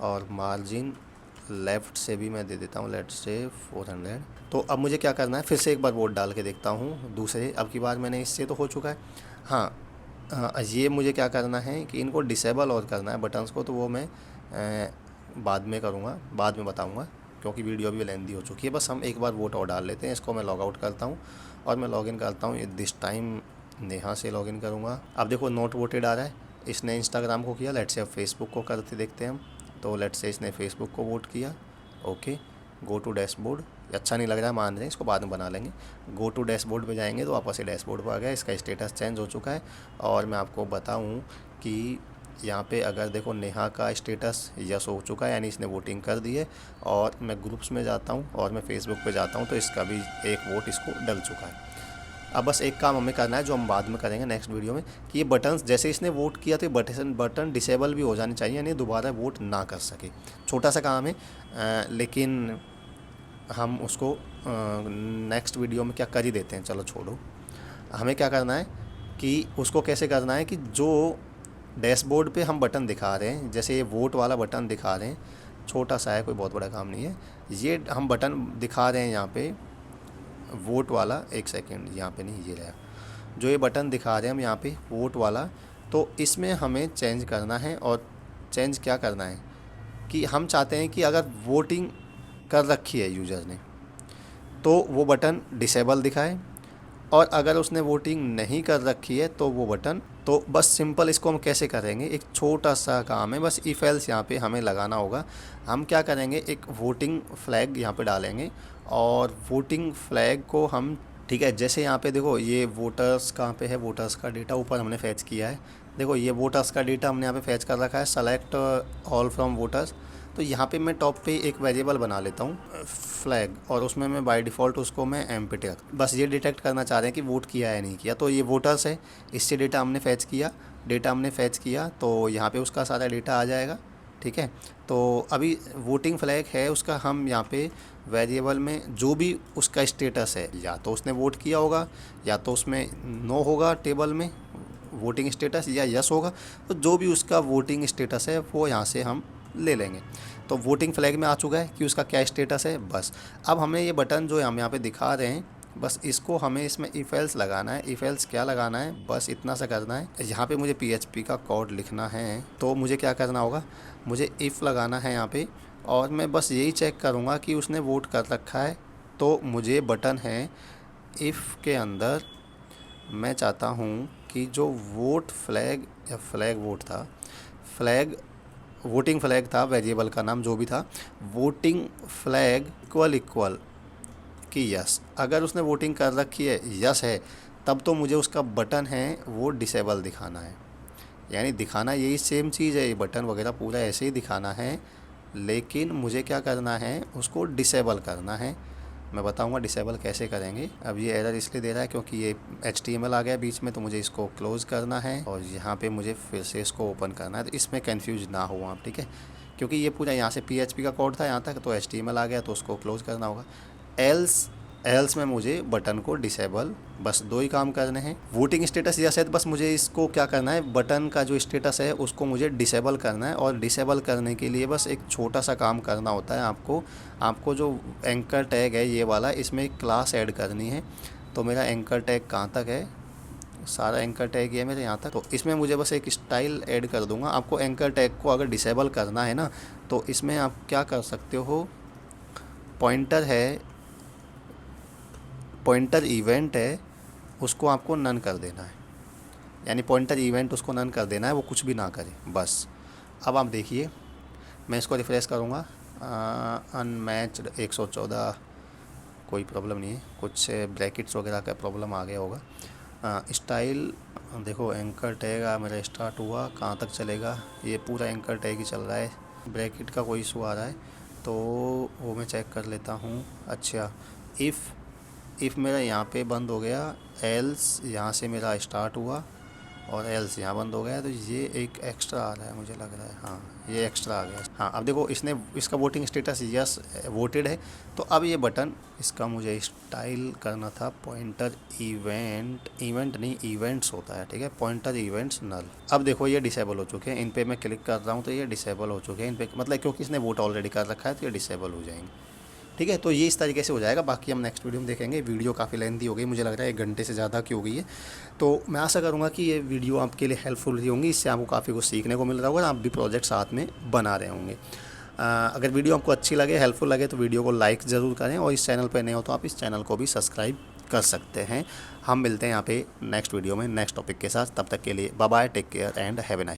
और मार्जिन लेफ़्ट से भी मैं दे देता हूँ, लेफ्ट से 400। तो अब मुझे क्या करना है, फिर से एक बार वोट डाल के देखता हूँ दूसरे। अब की बार मैंने इससे तो हो चुका है। हाँ, ये मुझे क्या करना है कि इनको डिसेबल और करना है बटन्स को, तो वो मैं बाद में करूँगा, बाद में बताऊँगा क्योंकि वीडियो भी लेंदी हो चुकी है। बस हम एक बार वोट और डाल लेते हैं। इसको मैं लॉग आउट करता हूँ और मैं लॉगिन करता हूँ। दिस टाइम नेहा से लॉगिन करूँगा। अब देखो नोट वोटेड आ रहा है। इसने इंस्टाग्राम को किया, लेट्स से अब फेसबुक को करते देखते हैं हम। तो लेट्स से इसने फेसबुक को वोट किया। Okay, go to dashboard. अच्छा नहीं लग रहा है, मान रहे हैं, इसको बाद में बना लेंगे। गो टू डैशबोर्ड पे जाएंगे तो वापस से डैशबोर्ड पर आ गया। इसका स्टेटस चेंज हो चुका है। और मैं आपको बताऊं कि यहाँ पे अगर देखो नेहा का स्टेटस यस हो चुका है, यानी इसने वोटिंग कर दी है। और मैं ग्रुप्स में जाता हूँ और मैं फेसबुक पे जाता हूँ तो इसका भी एक वोट इसको डल चुका है। अब बस एक काम हमें करना है जो हम बाद में करेंगे नेक्स्ट वीडियो में, कि ये बटन्स जैसे इसने वोट किया तो ये बटन डिसेबल भी हो जाने चाहिए, यानी दोबारा वोट ना कर सके। छोटा सा काम है, लेकिन हम उसको नेक्स्ट वीडियो में क्या कर ही देते हैं। चलो छोड़ो, हमें क्या करना है कि उसको कैसे करना है कि जो डैशबोर्ड पे हम बटन दिखा रहे हैं, जैसे ये वोट वाला बटन दिखा रहे हैं, छोटा सा है, कोई बहुत बड़ा काम नहीं है। ये हम बटन दिखा रहे हैं यहाँ पे वोट वाला, एक सेकेंड, यहाँ पे नहीं, ये रहा जो ये बटन दिखा रहे हैं हम यहाँ पे वोट वाला। तो इसमें हमें चेंज करना है। और चेंज क्या करना है कि हम चाहते हैं कि अगर वोटिंग कर रखी है यूज़र ने तो वो बटन डिसेबल दिखाए, और अगर उसने वोटिंग नहीं कर रखी है तो वो बटन, तो बस सिंपल इसको हम कैसे करेंगे, एक छोटा सा काम है, बस इफ एल्स यहाँ पे हमें लगाना होगा। हम क्या करेंगे, एक वोटिंग फ्लैग यहाँ पे डालेंगे और वोटिंग फ्लैग को हम, ठीक है, जैसे यहाँ पे देखो ये वोटर्स कहाँ पे है, वोटर्स का डेटा ऊपर हमने फैच किया है। देखो ये वोटर्स का डेटा हमने यहाँ पे फैच कर रखा है, सेलेक्ट ऑल फ्रॉम वोटर्स। तो यहाँ पे मैं टॉप पे एक वेरिएबल बना लेता हूँ फ्लैग, और उसमें मैं बाय डिफ़ॉल्ट उसको मैं एम्प्टी रख, बस ये डिटेक्ट करना चाह रहे हैं कि वोट किया है नहीं किया। तो ये वोटर्स है, इससे डेटा हमने फैच किया, तो यहाँ पे उसका सारा डेटा आ जाएगा। ठीक है, तो अभी वोटिंग फ्लैग है उसका, हम यहाँ पे वेरिएबल में जो भी उसका स्टेटस है, या तो उसने वोट किया होगा, या तो उसमें नो होगा टेबल में वोटिंग स्टेटस, या यस होगा। तो जो भी उसका वोटिंग स्टेटस है वो यहाँ से हम ले लेंगे। तो वोटिंग फ्लैग में आ चुका है कि उसका क्या स्टेटस है। बस अब हमें ये बटन जो हम यहाँ पे दिखा रहे हैं, बस इसको हमें इसमें इफ एल्स लगाना है। इफ एल्स क्या लगाना है, बस इतना सा करना है। यहाँ पे मुझे PHP का कोड लिखना है, तो मुझे क्या करना होगा, मुझे इफ़ लगाना है यहाँ पे, और मैं बस यही चेक करूँगा कि उसने वोट कर रखा है तो मुझे बटन है इफ़ के अंदर मैं चाहता हूँ कि जो वोट फ्लैग या फ्लैग वोट था, फ्लैग वोटिंग फ्लैग था, वेरिएबल का नाम जो भी था, वोटिंग फ्लैग इक्वल इक्वल कि यस, अगर उसने वोटिंग कर रखी है, यस है, तब तो मुझे उसका बटन है वो डिसेबल दिखाना है। यानी दिखाना यही सेम चीज़ है, ये बटन वगैरह पूरा ऐसे ही दिखाना है, लेकिन मुझे क्या करना है, उसको डिसेबल करना है। मैं बताऊंगा डिसेबल कैसे करेंगे। अब ये एरर इसलिए दे रहा है क्योंकि ये HTML आ गया बीच में, तो मुझे इसको क्लोज़ करना है और यहाँ पे मुझे फिर से इसको ओपन करना है। तो इसमें कंफ्यूज ना हो आप, ठीक है, क्योंकि ये पूरा यहाँ से PHP का कोड था यहाँ तक, तो HTML आ गया तो उसको क्लोज़ करना होगा। एल्स में मुझे बटन को डिसेबल, बस दो ही काम करने हैं। वोटिंग स्टेटस यस है, तो बस मुझे इसको क्या करना है, बटन का जो स्टेटस है उसको मुझे डिसेबल करना है। और डिसेबल करने के लिए बस एक छोटा सा काम करना होता है आपको जो एंकर टैग है ये वाला, इसमें एक क्लास ऐड करनी है। तो मेरा एंकर टैग कहाँ तक है, सारा एंकर टैग ये मेरे यहाँ तक, तो इसमें मुझे बस एक स्टाइल ऐड कर दूंगा। आपको एंकर टैग को अगर डिसेबल करना है ना, तो इसमें आप क्या कर सकते हो, पॉइंटर इवेंट है उसको आपको नन कर देना है। यानी पॉइंटर इवेंट उसको नन कर देना है, वो कुछ भी ना करे बस। अब आप देखिए, मैं इसको रिफ़्रेश करूँगा, अनमैच्ड 114, कोई प्रॉब्लम नहीं है, कुछ ब्रैकेट्स वगैरह का प्रॉब्लम आ गया होगा। स्टाइल देखो, एंकर टैग मेरा स्टार्ट हुआ, कहाँ तक चलेगा, ये पूरा एंकर टैग ही चल रहा है, ब्रैकेट का कोई इशू आ रहा है तो वो मैं चेक कर लेता हूँ। अच्छा, इफ़ मेरा यहाँ पे बंद हो गया, एल्स यहाँ से मेरा स्टार्ट हुआ और एल्स यहाँ बंद हो गया, तो ये एक एक्स्ट्रा आ रहा है मुझे लग रहा है, हाँ ये एक्स्ट्रा आ गया। हाँ अब देखो, इसने इसका वोटिंग स्टेटस यस वोटेड है, तो अब ये बटन इसका मुझे स्टाइल करना था पॉइंटर इवेंट नहीं, इवेंट्स होता है, ठीक है, पॉइंटर इवेंट्स नल। अब देखो ये डिसेबल हो चुके हैं, इन पे मैं क्लिक कर रहा हूँ तो ये डिसेबल हो चुके हैं इन पे, मतलब क्योंकि इसने वोट ऑलरेडी कर रखा है तो ये डिसेबल हो जाएंगे, ठीक है। तो ये इस तरीके से हो जाएगा, बाकी हम नेक्स्ट वीडियो में देखेंगे। वीडियो काफ़ी लेंथी हो गई, मुझे लग रहा है 1 घंटे से ज़्यादा की हो गई है। तो मैं आशा करूँगा कि ये वीडियो आपके लिए हेल्पफुल रही होंगी, इससे आपको काफ़ी कुछ सीखने को मिल रहा होगा और आप भी प्रोजेक्ट साथ में बना रहे होंगे। अगर वीडियो आपको अच्छी लगे, हेल्पफुल लगे, तो वीडियो को लाइक ज़रूर करें और इस चैनल पर नए हो तो आप इस चैनल को भी सब्सक्राइब कर सकते हैं। हम मिलते हैं यहाँ पे नेक्स्ट वीडियो में नेक्स्ट टॉपिक के साथ, तब तक के लिए bye bye, take care and have a nice.